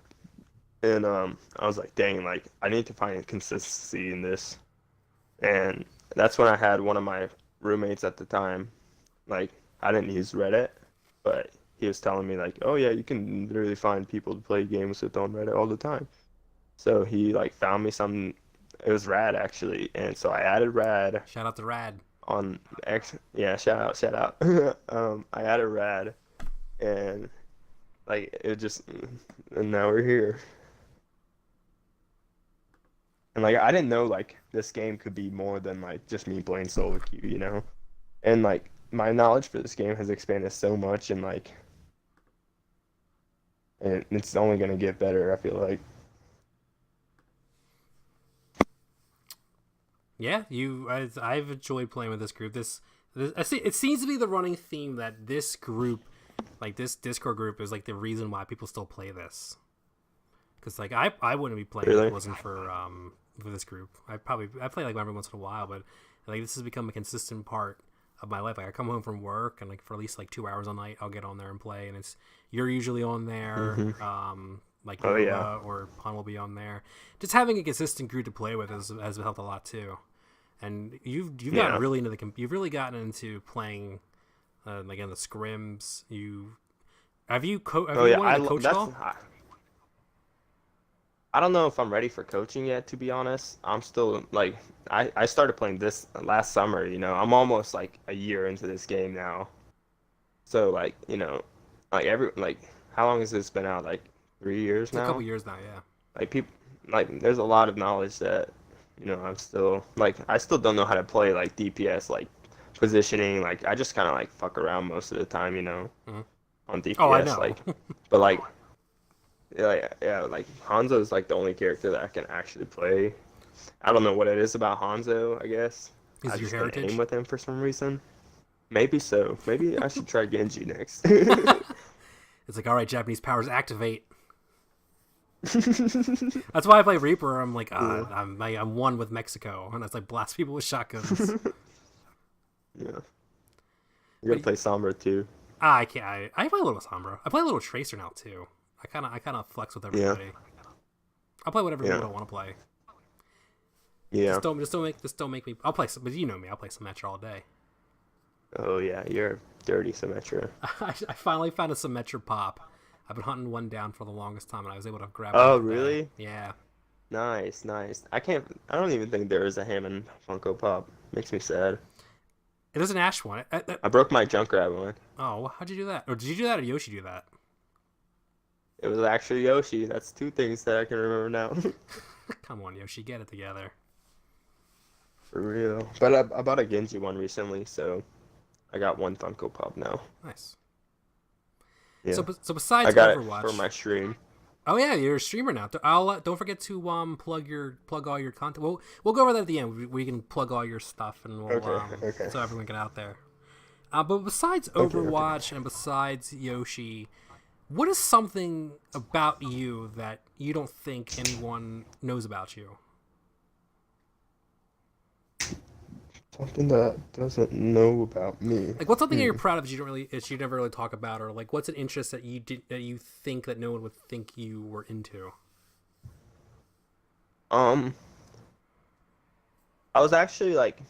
And I was like, dang, like I need to find consistency in this. And that's when I had one of my roommates at the time. Like I didn't use Reddit, but he was telling me like, oh yeah, you can literally find people to play games with on Reddit all the time. So he like found me something. It was Rad actually, and so I added Rad Shout out to Rad. on X. Yeah, shout out. I added Rad, and like it just, and now we're here. And like I didn't know like this game could be more than like just me playing solo queue, you know? And like my knowledge for this game has expanded so much, and like and it's only gonna get better, I feel like. Yeah, I've enjoyed playing with this group. I see, it seems to be the running theme that this group, like this Discord group, is like the reason why people still play this. Because like I wouldn't be playing if it Really? wasn't for this group. I play like every once in a while, but like this has become a consistent part of my life. Like I come home from work and like for at least like 2 hours a night, I'll get on there and play. And you're usually on there. Hmm. Like Oh yeah. Nova or Han will be on there. Just having a consistent group to play with has helped a lot too. And you've gotten Yeah. really into you've really gotten into playing again the scrims. Have you Oh yeah. wanted to coach at That's all? I don't know if I'm ready for coaching yet, to be honest. I'm still like I started playing this last summer, you know. I'm almost like a year into this game now. So like, like how long has this been out? Like 3 years It's a couple now? years now, yeah. Like people like there's a lot of knowledge that, I'm still like I still don't know how to play like DPS, like positioning. Like I just kind of like fuck around most of the time, Mhm. on Oh, I DPS know. like but like yeah, like Hanzo is like the only character that I can actually play. I don't know what it is about Hanzo, I guess. Is I it your just can aim heritage? with him for some reason. Maybe so. Maybe I should try Genji next. It's like, all right, Japanese powers activate. That's why I play Reaper. I'm like, Yeah. I'm one with Mexico, and it's like blast people with shotguns. Yeah. You're gonna But play Sombra too. I can't. I play a little Sombra. I play a little Tracer now too. I kind of flex with Yeah. everybody. I play whatever Yeah. mode I want to play. Yeah. Just don't make me. I'll play some, but you know me. I'll play Symmetra all day. Oh yeah, you're dirty Symmetra. I finally found a Symmetra pop. I've been hunting one down for the longest time, and I was able to grab one Oh today. really? Yeah. Nice, nice. I don't even think there is a Hammond Funko Pop. Makes me sad. It is an Ash one. I broke my Junkrat one. Oh, how'd you do that? Or did you do that, or did Yoshi do that? It was actually Yoshi. That's two things that I can remember now. Come on, Yoshi, get it together. For real. But I bought a Genji one recently, so I got one Funko Pop now. Nice. Yeah. So I besides got it Overwatch, for my stream. oh yeah, you're a streamer now. Don't forget to plug all your content. We'll go over that at the end. We can plug all your stuff and we'll Okay, okay. so everyone get out there. But besides Overwatch and besides Yoshi, what is something about you that you don't think anyone knows about you? Something that doesn't know about me. Like, what's something that you're proud of that you never really talk about, or like, what's an interest that you think that no one would think you were into? Um, I was actually like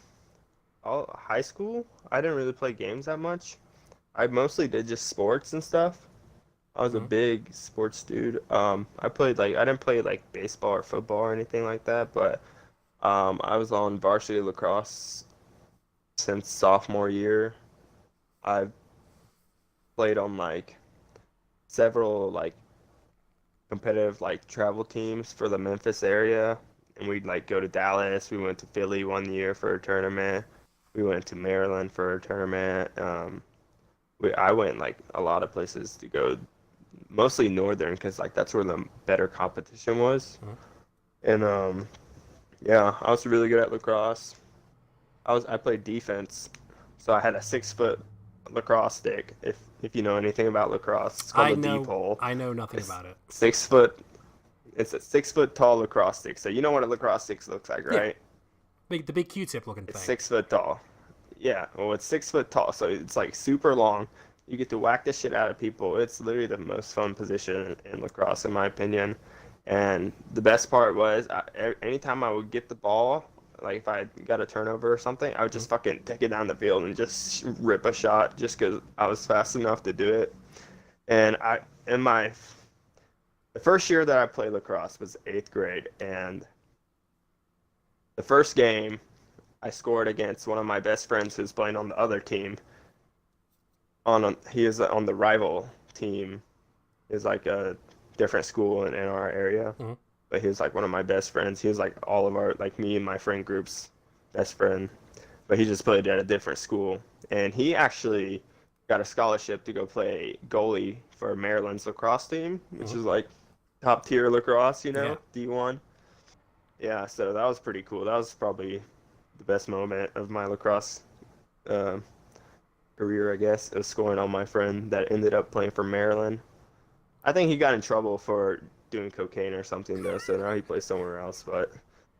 all high school. I didn't really play games that much. I mostly did just sports and stuff. I was a Mm-hmm. big sports dude. I played like I didn't play like baseball or football or anything like that, but I was on varsity lacrosse since sophomore year. I've played on like several like competitive like travel teams for the Memphis area, and we'd like go to Dallas. We went to Philly one year for a tournament. We went to Maryland for a tournament. I went like a lot of places to go, mostly northern because like that's where the better competition was. Mm-hmm. And yeah, I was really good at lacrosse. I played defense, so I had a 6 foot lacrosse stick. If you know anything about lacrosse, it's called I a deep know, hole. I know nothing It's about it. 6 foot. It's a 6 foot tall lacrosse stick. So you know what a lacrosse stick looks like, Yeah, right? the big Q-tip looking It's thing. 6 foot tall. Yeah, well, it's 6 foot tall, so it's like super long. You get to whack the shit out of people. It's literally the most fun position in lacrosse, in my opinion. And the best part was, anytime I would get the ball, like if I got a turnover or something, I would Mm-hmm. just fucking take it down the field and just rip a shot just because I was fast enough to do it. And in my the first year that I played lacrosse was 8th grade, and the first game I scored against one of my best friends who's playing on the other team. He is on the rival team. Is like a different school in our area, Mm-hmm. but he was like one of my best friends. He was like all of our like me and my friend group's best friend, but he just played at a different school, and he actually got a scholarship to go play goalie for Maryland's lacrosse team, which Mm-hmm. is like top tier lacrosse, Yeah. D1. Yeah, so that was pretty cool. That was probably the best moment of my lacrosse uh, career, I guess, of scoring on my friend that ended up playing for Maryland. I think he got in trouble for doing cocaine or something though, so now he plays somewhere else. But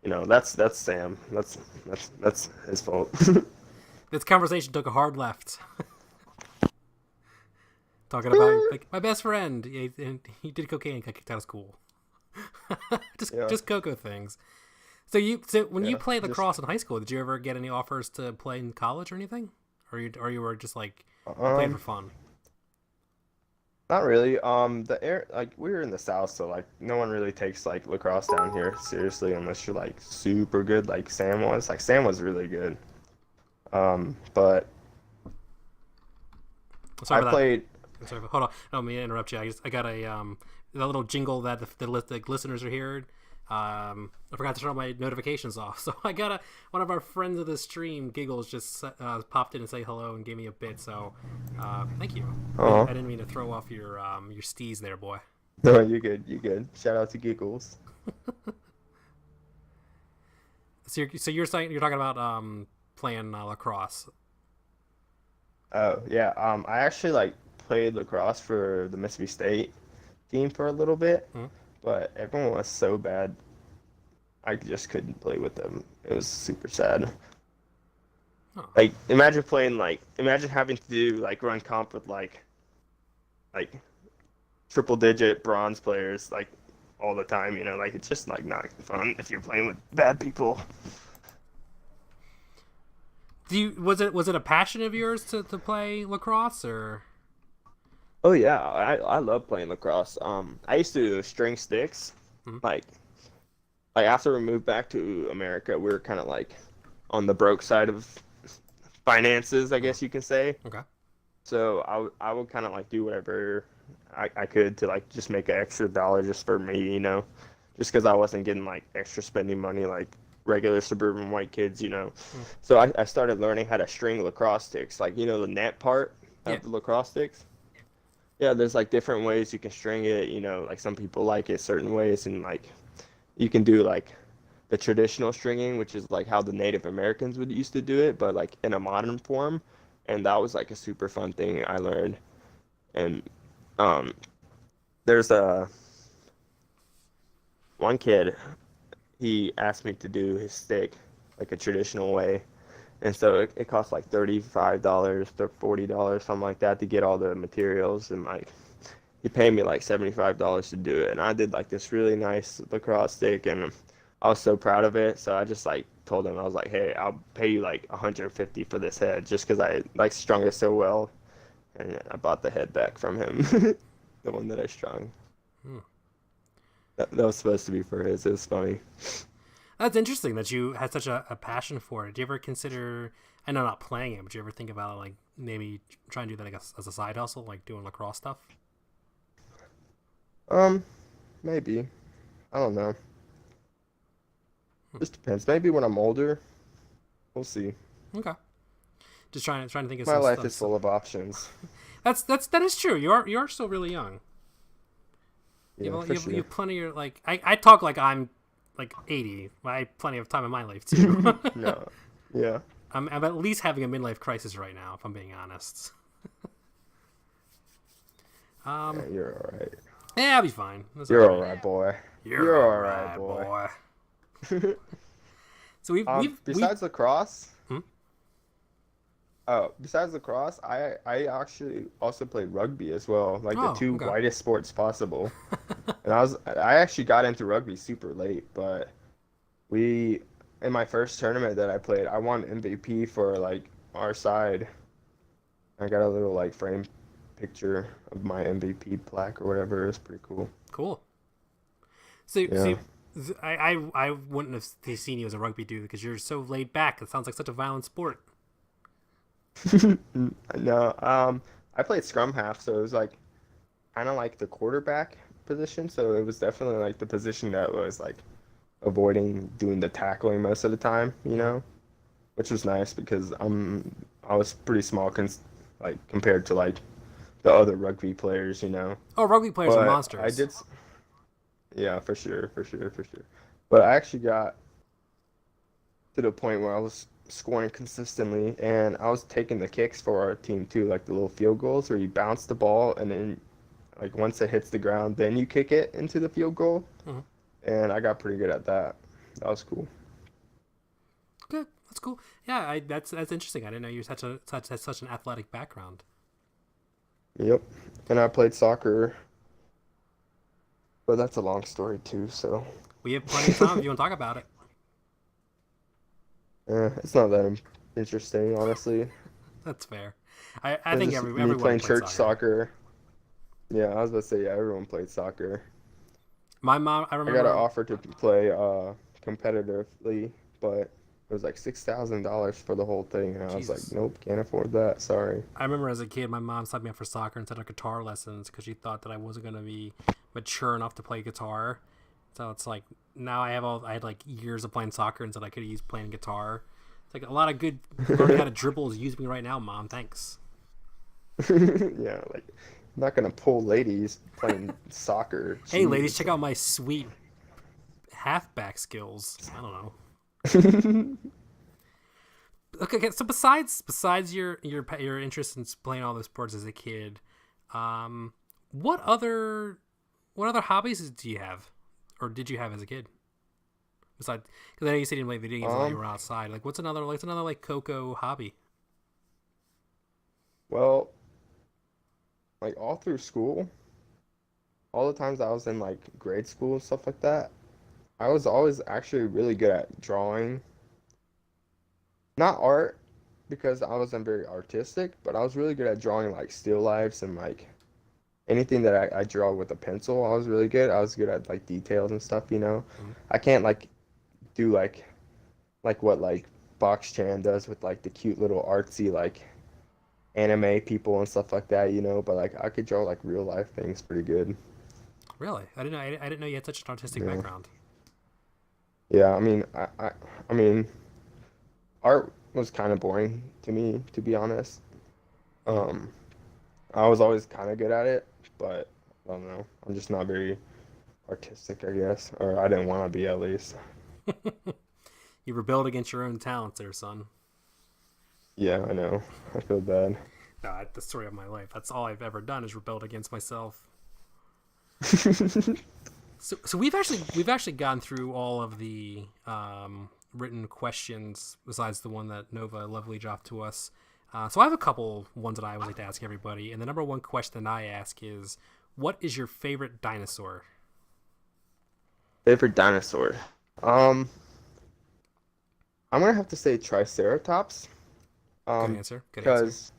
that's Sam. That's his fault. This conversation took a hard left. Talking about like my best friend, he did cocaine and got kicked out of school. just Yeah, just Coco things. So when you yeah. played Just lacrosse in high school, did you ever get any offers to play in college or anything, or you were just like playing for um, fun? not really. The air like we were in the South, so like no one really takes like lacrosse down here seriously unless you're like super good, like Sam was. Like Sam was really good. But Sorry I about that. played. Sorry, hold on. I don't mean to interrupt you. I got a that little jingle that the listeners are hearing. I forgot to turn all my notifications off, so I got one of our friends of the stream, Giggles, just popped in and say hello and gave me a bit. So, thank you. I Oh, didn't mean to throw off your steez there, boy. no, you good. You good. Shout out to Giggles. So you're saying you're talking about playing lacrosse. Oh yeah. I actually like played lacrosse for the Mississippi State team for a little bit, Hmm? but everyone was so bad, I just couldn't play with them. It was super sad. Oh. Like imagine having to do like run comp with like triple digit bronze players like all the time. Like it's just like not fun if you're playing with bad people. Was it a passion of yours to play lacrosse or? Oh yeah, I love playing lacrosse. I used to string sticks, Hmm? like after we moved back to America, we were kind of like on the broke side of finances, I Oh, guess you can say. okay. So I would kind of like do whatever I could to like just make an extra dollar just for me, just because I wasn't getting like extra spending money like regular suburban white kids. Hmm. So I started learning how to string lacrosse sticks, like the net part Yeah. of the lacrosse sticks. Yeah, there's like different ways you can string it. Like some people like it certain ways, and like you can do like the traditional stringing, which is like how the Native Americans would used to do it, but like in a modern form. and that was like a super fun thing I learned. And um, there's a one kid, he asked me to do his stick like a traditional way. And so it cost like $35 to $40, something like that, to get all the materials. And like he paid me like $75 to do it. And I did like this really nice lacrosse stick, and I was so proud of it. So I just like told him, I was like, hey, I'll pay you like 150 for this head just because I like strung it so well. And I bought the head back from him, the one that I strung. Hmm. That was supposed to be for his. It was funny. That's interesting that you had such a passion for it. Do you ever consider, I know not playing it, but do you ever think about like maybe trying to do that like as a side hustle, like doing lacrosse stuff? Maybe. I don't know. Just depends. Maybe when I'm older, we'll see. Okay. Just trying to think of My some life stuff. is full of options. That is true. You are still really young. Yeah, You for have, sure. you have plenty of like I talk like I'm like 80. I have plenty of time in my life too. No. Yeah. I'm at least having a midlife crisis right now, if I'm being honest. Yeah, you're all right. Yeah, I'll be fine. That's You're okay. all right, boy. You're all right, boy. So we've Besides lacrosse, Hmm? besides lacrosse, I actually also played rugby as well, like the Oh, two okay. widest sports possible. And I actually got into rugby super late, but we in my first tournament that I played, I won MVP for like our side. I got a little like frame picture of my MVP plaque or whatever. It was pretty cool. Cool. So, Yeah. I wouldn't have seen you as a rugby dude because you're so laid back. It sounds like such a violent sport. No, I played scrum half, so it was like kind of like the quarterback position. So it was definitely like the position that was like avoiding doing the tackling most of the time, which was nice because I was pretty small like compared to like the other rugby players. Oh, rugby players are But I monsters. did, yeah, for sure, for sure, for sure. But I actually got to the point where I was scoring consistently, and I was taking the kicks for our team too, like the little field goals where you bounce the ball and then like once it hits the ground, then you kick it into the field goal. Mhm. And I got pretty good at that. That was cool. Good. That's cool. Yeah, that's interesting. I didn't know you had such an athletic background. Yep. And I played soccer, but that's a long story too, so We have plenty of time if you want to talk about it. it's not that interesting, honestly. That's fair. I It's think just me everyone playing played church soccer. soccer. Yeah, I was about to say, yeah, everyone played soccer. My mom, I I got an remember. offer to play competitively, but it was like $6,000 for the whole thing, and I was like, Jesus. nope, can't afford that. Sorry. I remember as a kid, my mom signed me up for soccer instead of guitar lessons because she thought that I wasn't going to be mature enough to play guitar. So it's like now I had like years of playing soccer instead I could have used playing guitar. It's like a lot of good learning how to dribble is using me right now, Mom. Thanks. Yeah, like I'm not gonna pull ladies playing soccer. Hey, ladies, Jeez. check out my sweet halfback skills. I don't know. Okay, so besides your interest in playing all those sports as a kid, um, what other hobbies do you have, or did you have as a kid? Besides, because I know you said you didn't play video games while you Um, were outside. Like, what's another like Koko hobby? well, like all through school, all the times I was in like grade school and stuff like that, I was always actually really good at drawing. Not art, because I wasn't very artistic, but I was really good at drawing like still lifes and like anything that I draw with a pencil. I was really good. I was good at like details and stuff. Mhm. I can't like do like what like Box Chan does with like the cute little artsy like anime people and stuff like that. But like I could draw like real life things pretty good. Really, I didn't know you had such an artistic Yeah. background. Yeah, I mean, art was kind of boring to me, to be honest. Mhm. Um, I was always kind of good at it, but I don't know. I'm just not very artistic, I guess, or I didn't want to be at least. You rebelled against your own talents, there, son. Yeah, I know. I feel bad. No, that's the story of my life. That's all I've ever done is rebelled against myself. So we've actually gone through all of the written questions besides the one that Nova lovely dropped to us. So I have a couple ones that I always like to ask everybody, and the number one question I ask is, "What is your favorite dinosaur?" Favorite dinosaur? Um, I'm gonna have to say Triceratops. Good answer. Good answer. Because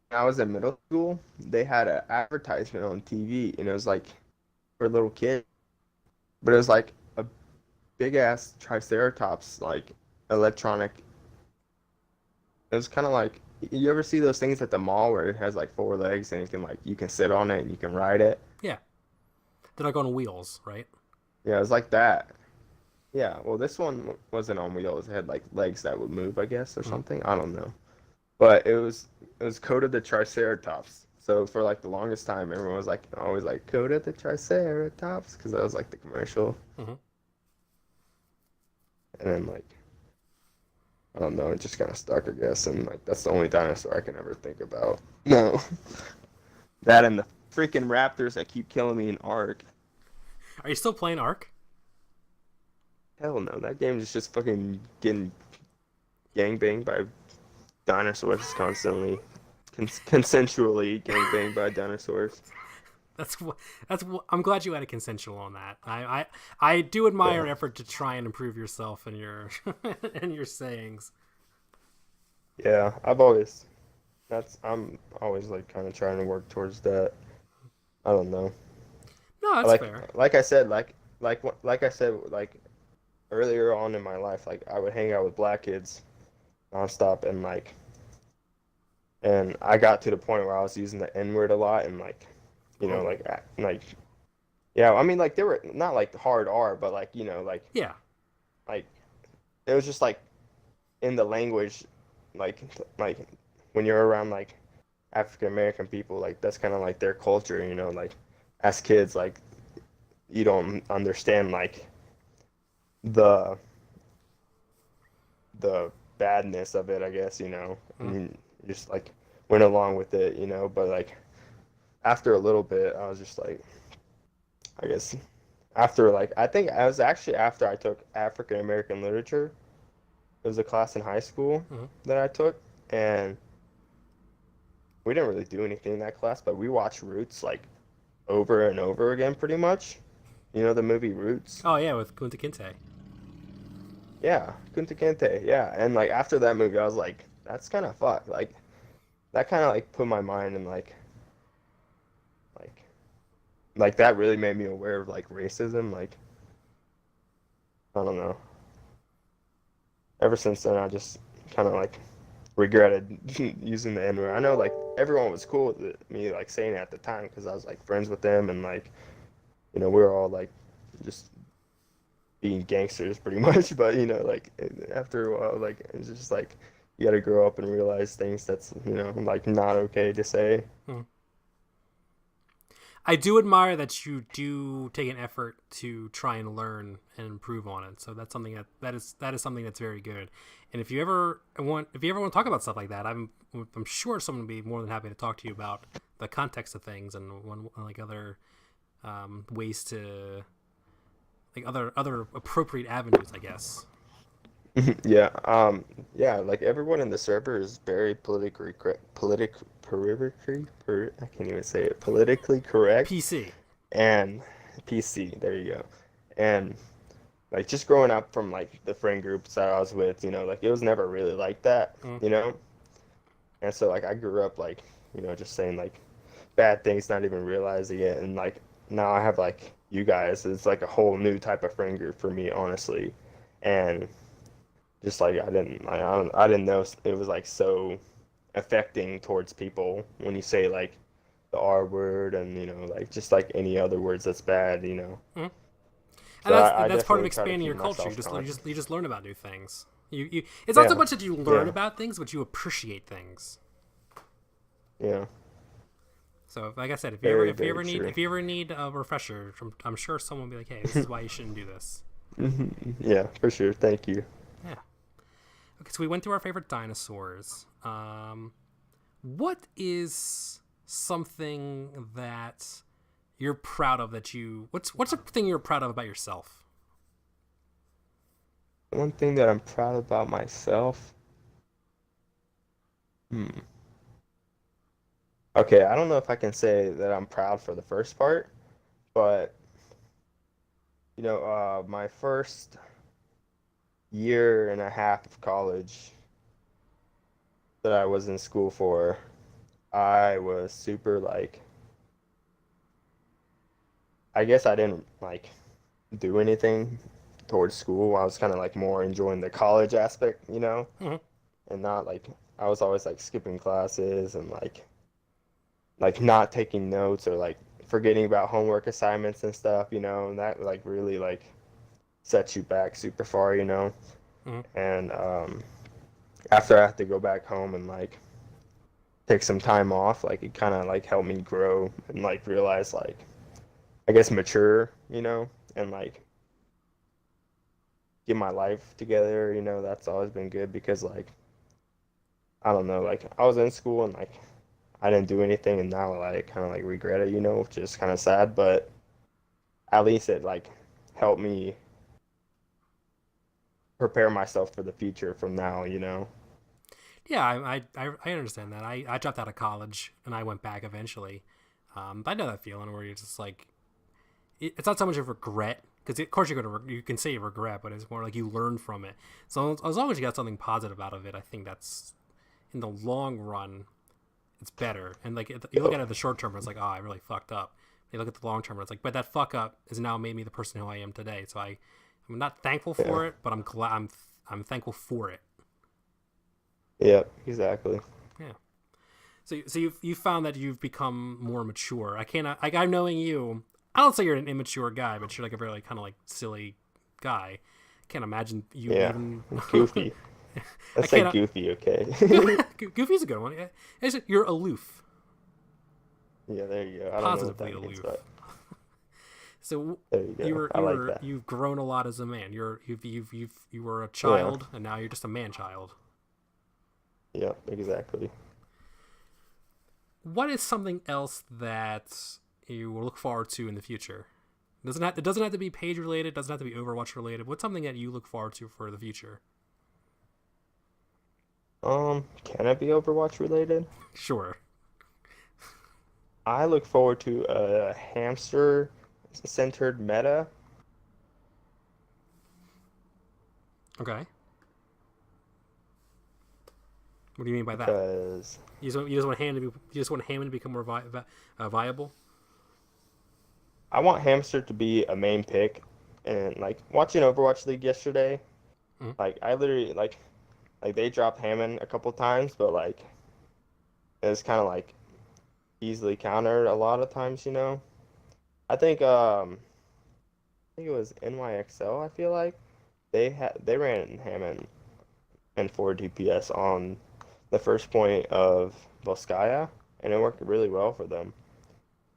when I was in middle school, they had an advertisement on TV, and it was like for little kids, but it was like a big ass Triceratops, like electronic. It was kind of like you ever see those things at the mall where it has like four legs and you can sit on it and you can ride it. Yeah, they're like on wheels, right? Yeah, it was like that. Yeah, well, this one wasn't on wheels. It had like legs that would move, I guess, or Mm-hmm. something. I don't know. But it was Coda the Triceratops. So for like the longest time, everyone was like always like Coda the Triceratops because that was like the commercial. Mm-hmm. And then like I don't know, it just kind of stuck, I guess. And like that's the only dinosaur I can ever think about. No, that and the freaking raptors that keep killing me in Ark. Are you still playing Ark? Hell no, that game is just fucking getting gangbanged by dinosaurs constantly. Consensually gangbanged by dinosaurs. That's I'm glad you had a consensual on that. I do admire Yeah. your effort to try and improve yourself and your and your sayings. Yeah, I'm always like kind of trying to work towards that. I don't know. No, that's Like fair. like I said, like I said, like earlier on in my life, like I would hang out with black kids nonstop, and I got to the point where I was using the N word a lot, and like, Oh, like yeah, I mean like they were not like hard R, but like yeah. like it was just like in the language, like like when you're around like African American people, like that's kind of like their culture, like as kids, like you don't understand like the the badness of it, I guess, Mm. and you just like went along with it, but like after a little bit, I was just like, I guess after like I think I was actually after I took African American literature. It was a class in high school Mm. that I took, and we didn't really do anything in that class, but we watched Roots like over and over again, pretty much. You know the movie Roots? Oh yeah, with Kunta Kinte. Yeah, Kunta Kinte. Yeah, and like after that movie, I was like, that's kind of fucked. Like that kind of like put my mind in like like that really made me aware of like racism. Like I don't know. Ever since then, I just kind of like regretted using the N word. I know like everyone was cool with me like saying it at the time because I was like friends with them and like we were all like just being gangsters pretty much. But like after a while, like it's just like you got to grow up and realize things that's like not okay to say. Mm. I do admire that you do take an effort to try and learn and improve on it. So that's something that is something that's very good. And if you ever want to talk about stuff like that, I'm sure someone would be more than happy to talk to you about the context of things and like other ways to like other appropriate avenues, I guess. Yeah, like everyone in the server is very I can't even say it, politically correct PC. and PC, there you go. And like just growing up from like the friend groups that I was with, like it was never really like that, Mm. you know? And so like I grew up like, just saying like bad things, not even realizing it. And like now I have like you guys, it's like a whole new type of friend group for me, honestly. And just like I didn't know it was like so affecting towards people when you say like the R word and like just like any other words that's bad. Mm. And So I that's part of definitely try to expanding your keep culture. myself conscious. You just learn about new things. You it's not so Yeah, much that you learn yeah, about things, but you appreciate things. yeah. So, like I said, Very, very true. if you ever need a refresher, I'm sure someone will be like, "Hey, this is why you shouldn't do this." Yeah, for sure. Thank you. Yeah. Okay, so we went through our favorite dinosaurs. What is something that you're proud of that you... What's a thing you're proud of about yourself? One thing that I'm proud about myself. Hmm. Okay, I don't know if I can say that I'm proud for the first part, but my first year and a half of college that I was in school for, I was super like, I guess I didn't like do anything towards school. I was kind of like more enjoying the college aspect, Mm-hmm. and not like I was always like skipping classes and like not taking notes or like forgetting about homework assignments and stuff, and that like really like sets you back super far, Mm-hmm. And after I had to go back home and like take some time off, like it kind of like helped me grow and like realize like I guess mature, and like get my life together, that's always been good because like I don't know, like I was in school and like I didn't do anything and now like kind of like regret it, which is kind of sad, but at least it like helped me prepare myself for the future from now. Yeah, I understand that. I dropped out of college and I went back eventually. But I know that feeling where you're just like, it's not so much of regret because of course you can say regret, but it's more like you learn from it. So as long as you got something positive out of it, I think that's in the long run it's better. And like you look at it the short term, it's like, oh, I really fucked up. You look at the long term, it's like, but that fuck up has now made me the person who I am today. So I'm not thankful Yeah. for it, but I'm glad I'm thankful for it. Yep, exactly. Yeah. So you found that you've become more mature. I can't like I'm knowing you. I don't say you're an immature guy, but you're like a very like, kind of like silly guy. I can't imagine you Yeah, even. goofy. I Let's say can't. goofy, okay? Goofy's a good one. You're aloof, Yeah, there you go. I don't know what positively that means, aloof. but So there you go. I like that. you've grown a lot as a man. You were a Yeah, child, and now you're just a man child. yeah, exactly. What is something else that you will look forward to in the future? It doesn't have to be page related. Doesn't have to be Overwatch related. What's something that you look forward to for the future? Can it be Overwatch related? Sure. I look forward to a hamster-centered meta. Okay. What do you mean by that? Because You just want Hammond to become more viable. I want Hamster to be a main pick. And like watching Overwatch League yesterday, Mm-hmm. like I literally like they dropped Hammond a couple times, but like it was kind of like easily countered a lot of times. I think it was NYXL, I feel like. They ran Hammond and 4 DPS on the first point of Volskaya, and it worked really well for them.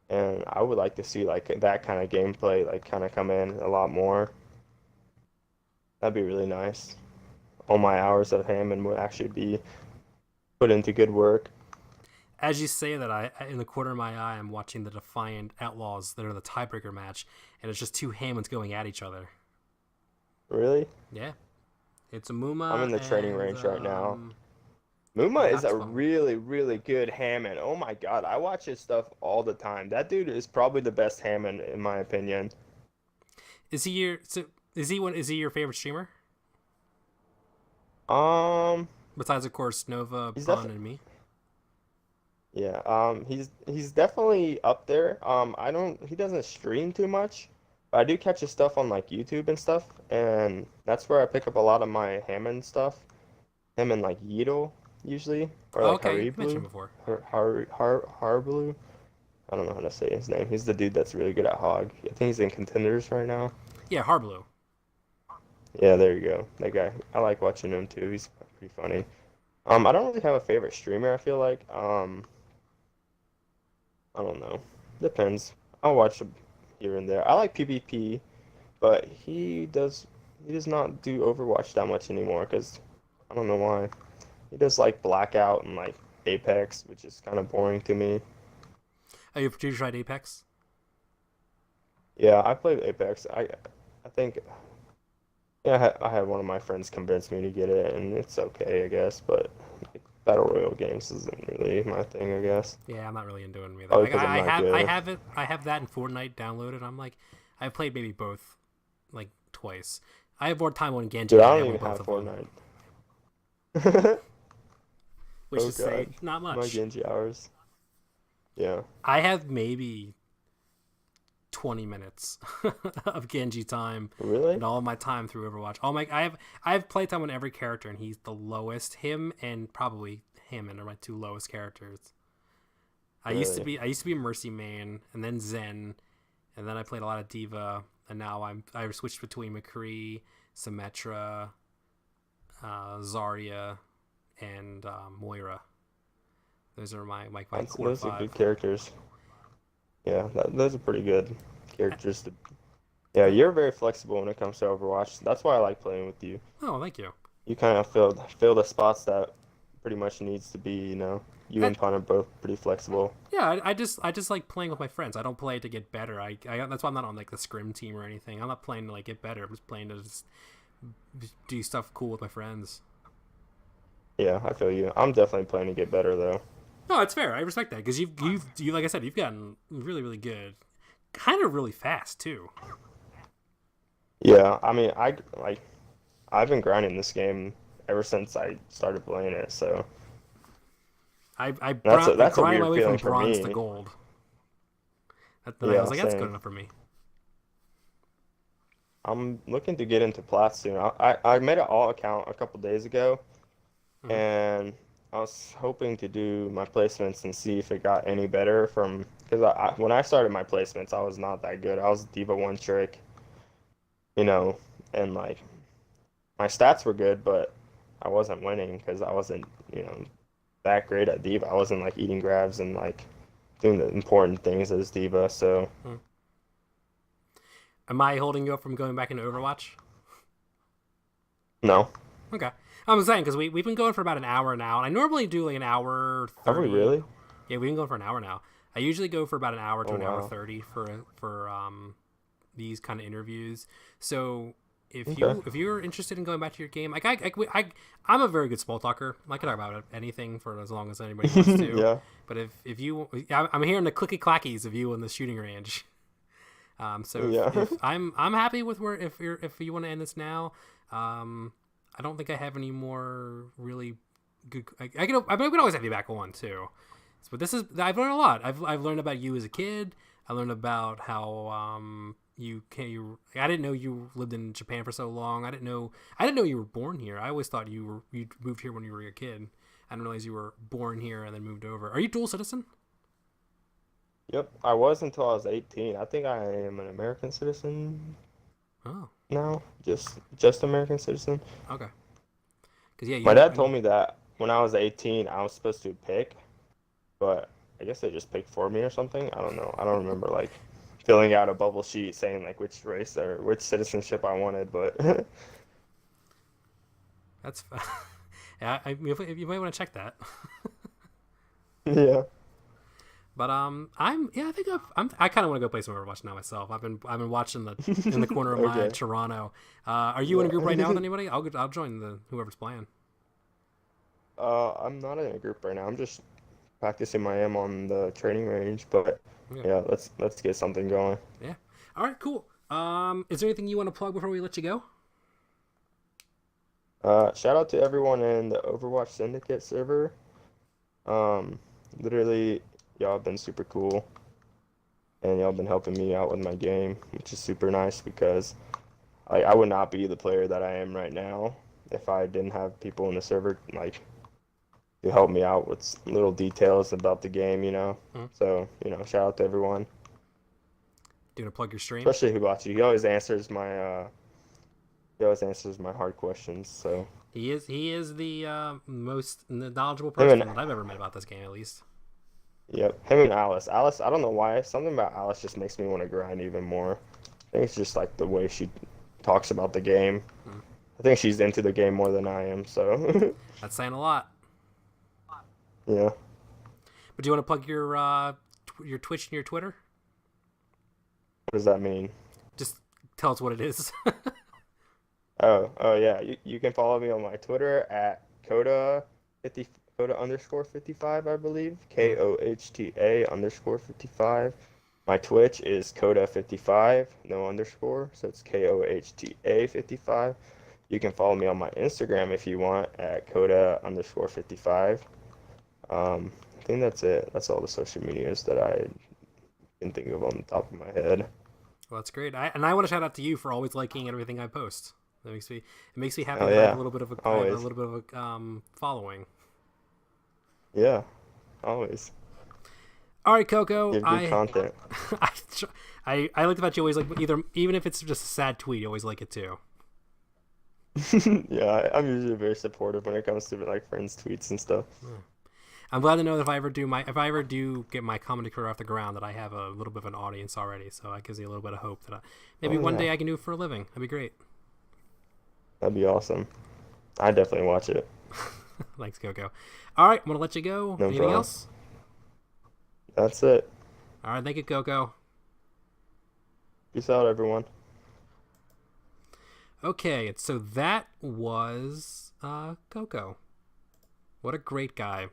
And I would like to see like that kind of gameplay like kind of come in a lot more. That'd be really nice. All my hours of Hammond would actually be put into good work. As you say that, in the corner of my eye, I'm watching the Defiant Outlaws that are the tiebreaker match, and it's just two Hammonds going at each other. Really? Yeah, it's a I'm Muma in the training and range right now. Muma is a Yatsum. really, really good Hammond. Oh my God, I watch his stuff all the time. That dude is probably the best Hammond in my opinion. Is he your favorite streamer? Um, Besides, of course, Nova, he's Bun, definitely and me. yeah. He's definitely up there. He doesn't stream too much, but I do catch his stuff on like YouTube and stuff, and that's where I pick up a lot of my Hammond stuff. Him and like Yeetle usually, or Oh, like okay, you mentioned him Hariblu, before. Harblu. I don't know how to say his name. He's the dude that's really good at Hog. I think he's in contenders right now. Yeah, Harblu. Yeah, there you go. That guy. I like watching him too. He's pretty funny. I don't really have a favorite streamer, I feel like. I don't know. Depends. I'll watch him here and there. I like PvP, but he does not do Overwatch that much anymore because I don't know why. He does like Blackout and like Apex, which is kind of boring to me. Oh, you tried Apex? Yeah, I played Apex. I think yeah, I had one of my friends convince me to get it, and it's okay, I guess. But like, battle royale games isn't really my thing, I guess. Yeah, I'm not really into it either. Probably Like because I'm not good. I have that in Fortnite downloaded. I'm like, I've played maybe both, like twice. I have more time on Genji Dude, than I I don't have on even both have of them, Fortnite. which Oh is say God, not my much. Genji hours. Yeah. I have maybe 20 minutes of Genji time, Really? and all my time through Overwatch. I have playtime on every character, and he's the lowest. Him and probably him and are my two lowest characters. Really? I used to be a Mercy main, and then Zen, and then I played a lot of Diva, and now I switched between McCree, Symmetra, Zarya, and Moira. Those are my core Those are five. good characters. Yeah, those are pretty good characters to. Yeah, you're very flexible when it comes to Overwatch. That's why I like playing with you. Oh, thank you. You kind of fill the spots that pretty much needs to be, you know. You I, and Pun are both pretty flexible. yeah, I just like playing with my friends. I don't play to get better. I that's why I'm not on like the scrim team or anything. I'm not playing to like get better. I'm just playing to just do stuff cool with my friends. Yeah, I feel you. I'm definitely playing to get better though. No, it's fair. I respect that because you like I said, you've gotten really really good, kind of really fast too. Yeah, I mean, I've been grinding this game ever since I started playing it, so I that's a grinded my weird way from feeling for bronze to me. gold. Then I was Yeah, like, that's good same. enough for me. I'm looking to get into plat soon. I made an all account a couple days ago, Hmm. and I was hoping to do my placements and see if it got any better from because when I started my placements, I was not that good. I was Diva one trick, you know, and like my stats were good, but I wasn't winning because I wasn't, you know, that great at Diva. I wasn't like eating grabs and like doing the important things as Diva. So Hmm. Am I holding you up from going back into Overwatch? no, Okay. I was saying because we've been going for about an hour now, and I normally do like an hour have we 30. really? Yeah, we've been going for an hour now. I usually go for about an hour to Oh an hour wow. 30 for these kind of interviews. So Okay. if you're interested in going back to your game, like I'm a very good small talker. I can talk about anything for as long as anybody wants to. Yeah. But if you, I'm hearing the clicky clackies of you in the shooting range. So Yeah. if I'm happy with where if you want to end this now, I don't think I have any more really good. I mean, we can always have you back on too. But this is I've learned a lot. I've learned about you as a kid. I learned about how I didn't know you lived in Japan for so long. I didn't know you were born here. I always thought you moved here when you were a kid. I didn't realize you were born here and then moved over. Are you dual citizen? Yep. I was until I was 18. I think I am an American citizen Oh, now. Just American citizen. okay. Because yeah, My you. dad I told mean, me that when I was 18, I was supposed to pick, but I guess they just picked for me or something. I don't know. I don't remember like filling out a bubble sheet saying like which race or which citizenship I wanted, but that's. Yeah, you might want to check that. yeah. But I think I kind of want to go play some Overwatch now myself. I've been watching the in the corner of my Okay. Toronto. Are you in a group right now with Yeah. anybody? I'll join the whoever's playing. I'm not in a group right now. I'm just practicing my aim on the training range, but Okay. yeah, let's get something going. Yeah. All right. Cool. Is there anything you want to plug before we let you go? Shout out to everyone in the Overwatch Syndicate server. Um, Literally, y'all have been super cool, and y'all been helping me out with my game, which is super nice because I would not be the player that I am right now if I didn't have people in the server like to help me out with little details about the game, you know. Hmm. So, you know, shout out to everyone, Do you want to plug your stream? especially Hibachi. He always answers my hard questions. So He is the most knowledgeable him person and that I've ever met about this game, at least. yep, him and Alice. Alice, I don't know why. Something about Alice just makes me want to grind even more. I think it's just like the way she talks about the game. Hmm. I think she's into the game more than I am, so That's saying a lot. yeah. But do you want to plug your Twitch and your Twitter? What does that mean? Just tell us what it is. Oh yeah. You can follow me on my Twitter at Coda_55, I believe. KOHTA_55. My Twitch is Coda55, no underscore, so it's KOHTA55. You can follow me on my Instagram if you want at Coda_55. I think that's it. That's all the social medias that I can think of on the top of my head. Well, that's great. I want to shout out to you for always liking everything I post. It makes me happy Oh that I have yeah, a little bit of a always. following. Yeah, always. All right, Koko. Give good content. I like the fact you always like even if it's just a sad tweet, you always like it too. Yeah, I'm usually very supportive when it comes to like friends' tweets and stuff. I'm glad to know that if I ever do get my comedy career off the ground, that I have a little bit of an audience already. So that gives me a little bit of hope that maybe one day I can do it for a living. That'd be great. That'd be awesome. I definitely watch it. Thanks, Koko. All right, I'm gonna let you go. No Anything problem. else? That's it. All right, thank you, Koko. Peace out, everyone. Okay, so that was Koko. What a great guy.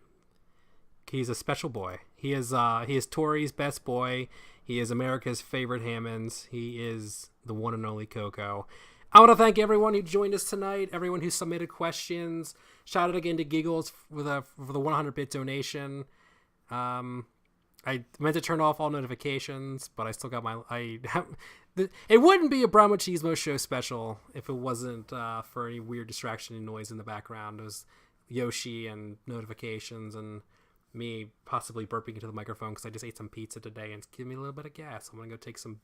He's a special boy. He is Tori's best boy. He is America's favorite Hammonds. He is the one and only Koko. I want to thank everyone who joined us tonight, everyone who submitted questions. Shout out again to Giggles for the 100-bit donation. I meant to turn off all notifications, but I still got it wouldn't be a Brown Machismo Show special if it wasn't for any weird distraction and noise in the background. It was Yoshi and notifications and me possibly burping into the microphone because I just ate some pizza today and it's giving me a little bit of gas. I'm going to go take some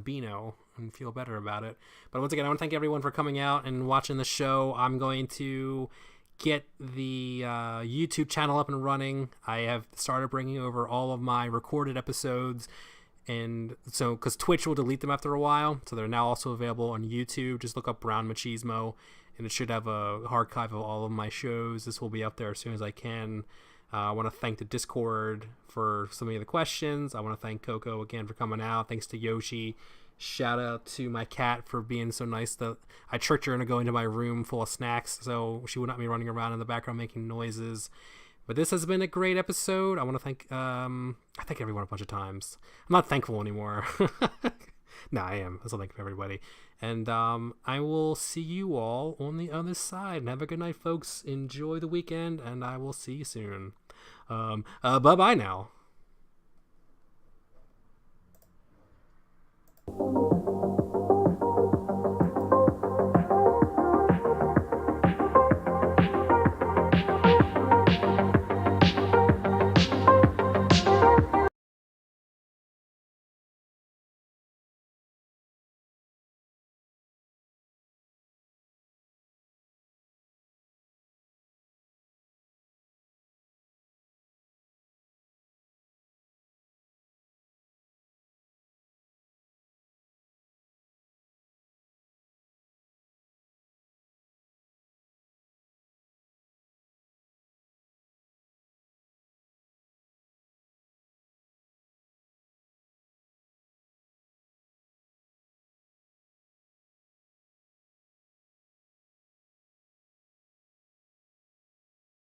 Beano and feel better about it. But once again, I want to thank everyone for coming out and watching the show. I'm going to get the YouTube channel up and running. I have started bringing over all of my recorded episodes, and so because Twitch will delete them after a while, so they're now also available on YouTube. Just look up Brown Machismo and it should have a archive of all of my shows. This will be up there as soon as I can. I want to thank the Discord for so many of the questions. I want to thank Koko again for coming out. Thanks to Yoshi. Shout out to my cat for being so nice that I tricked her into going to my room full of snacks so she would not be running around in the background making noises. But this has been a great episode. I want to thank I thank everyone a bunch of times. I'm not thankful anymore. No, I am. That's all thank everybody. And I will see you all on the other side. And have a good night, folks. Enjoy the weekend, and I will see you soon. Bye-bye now.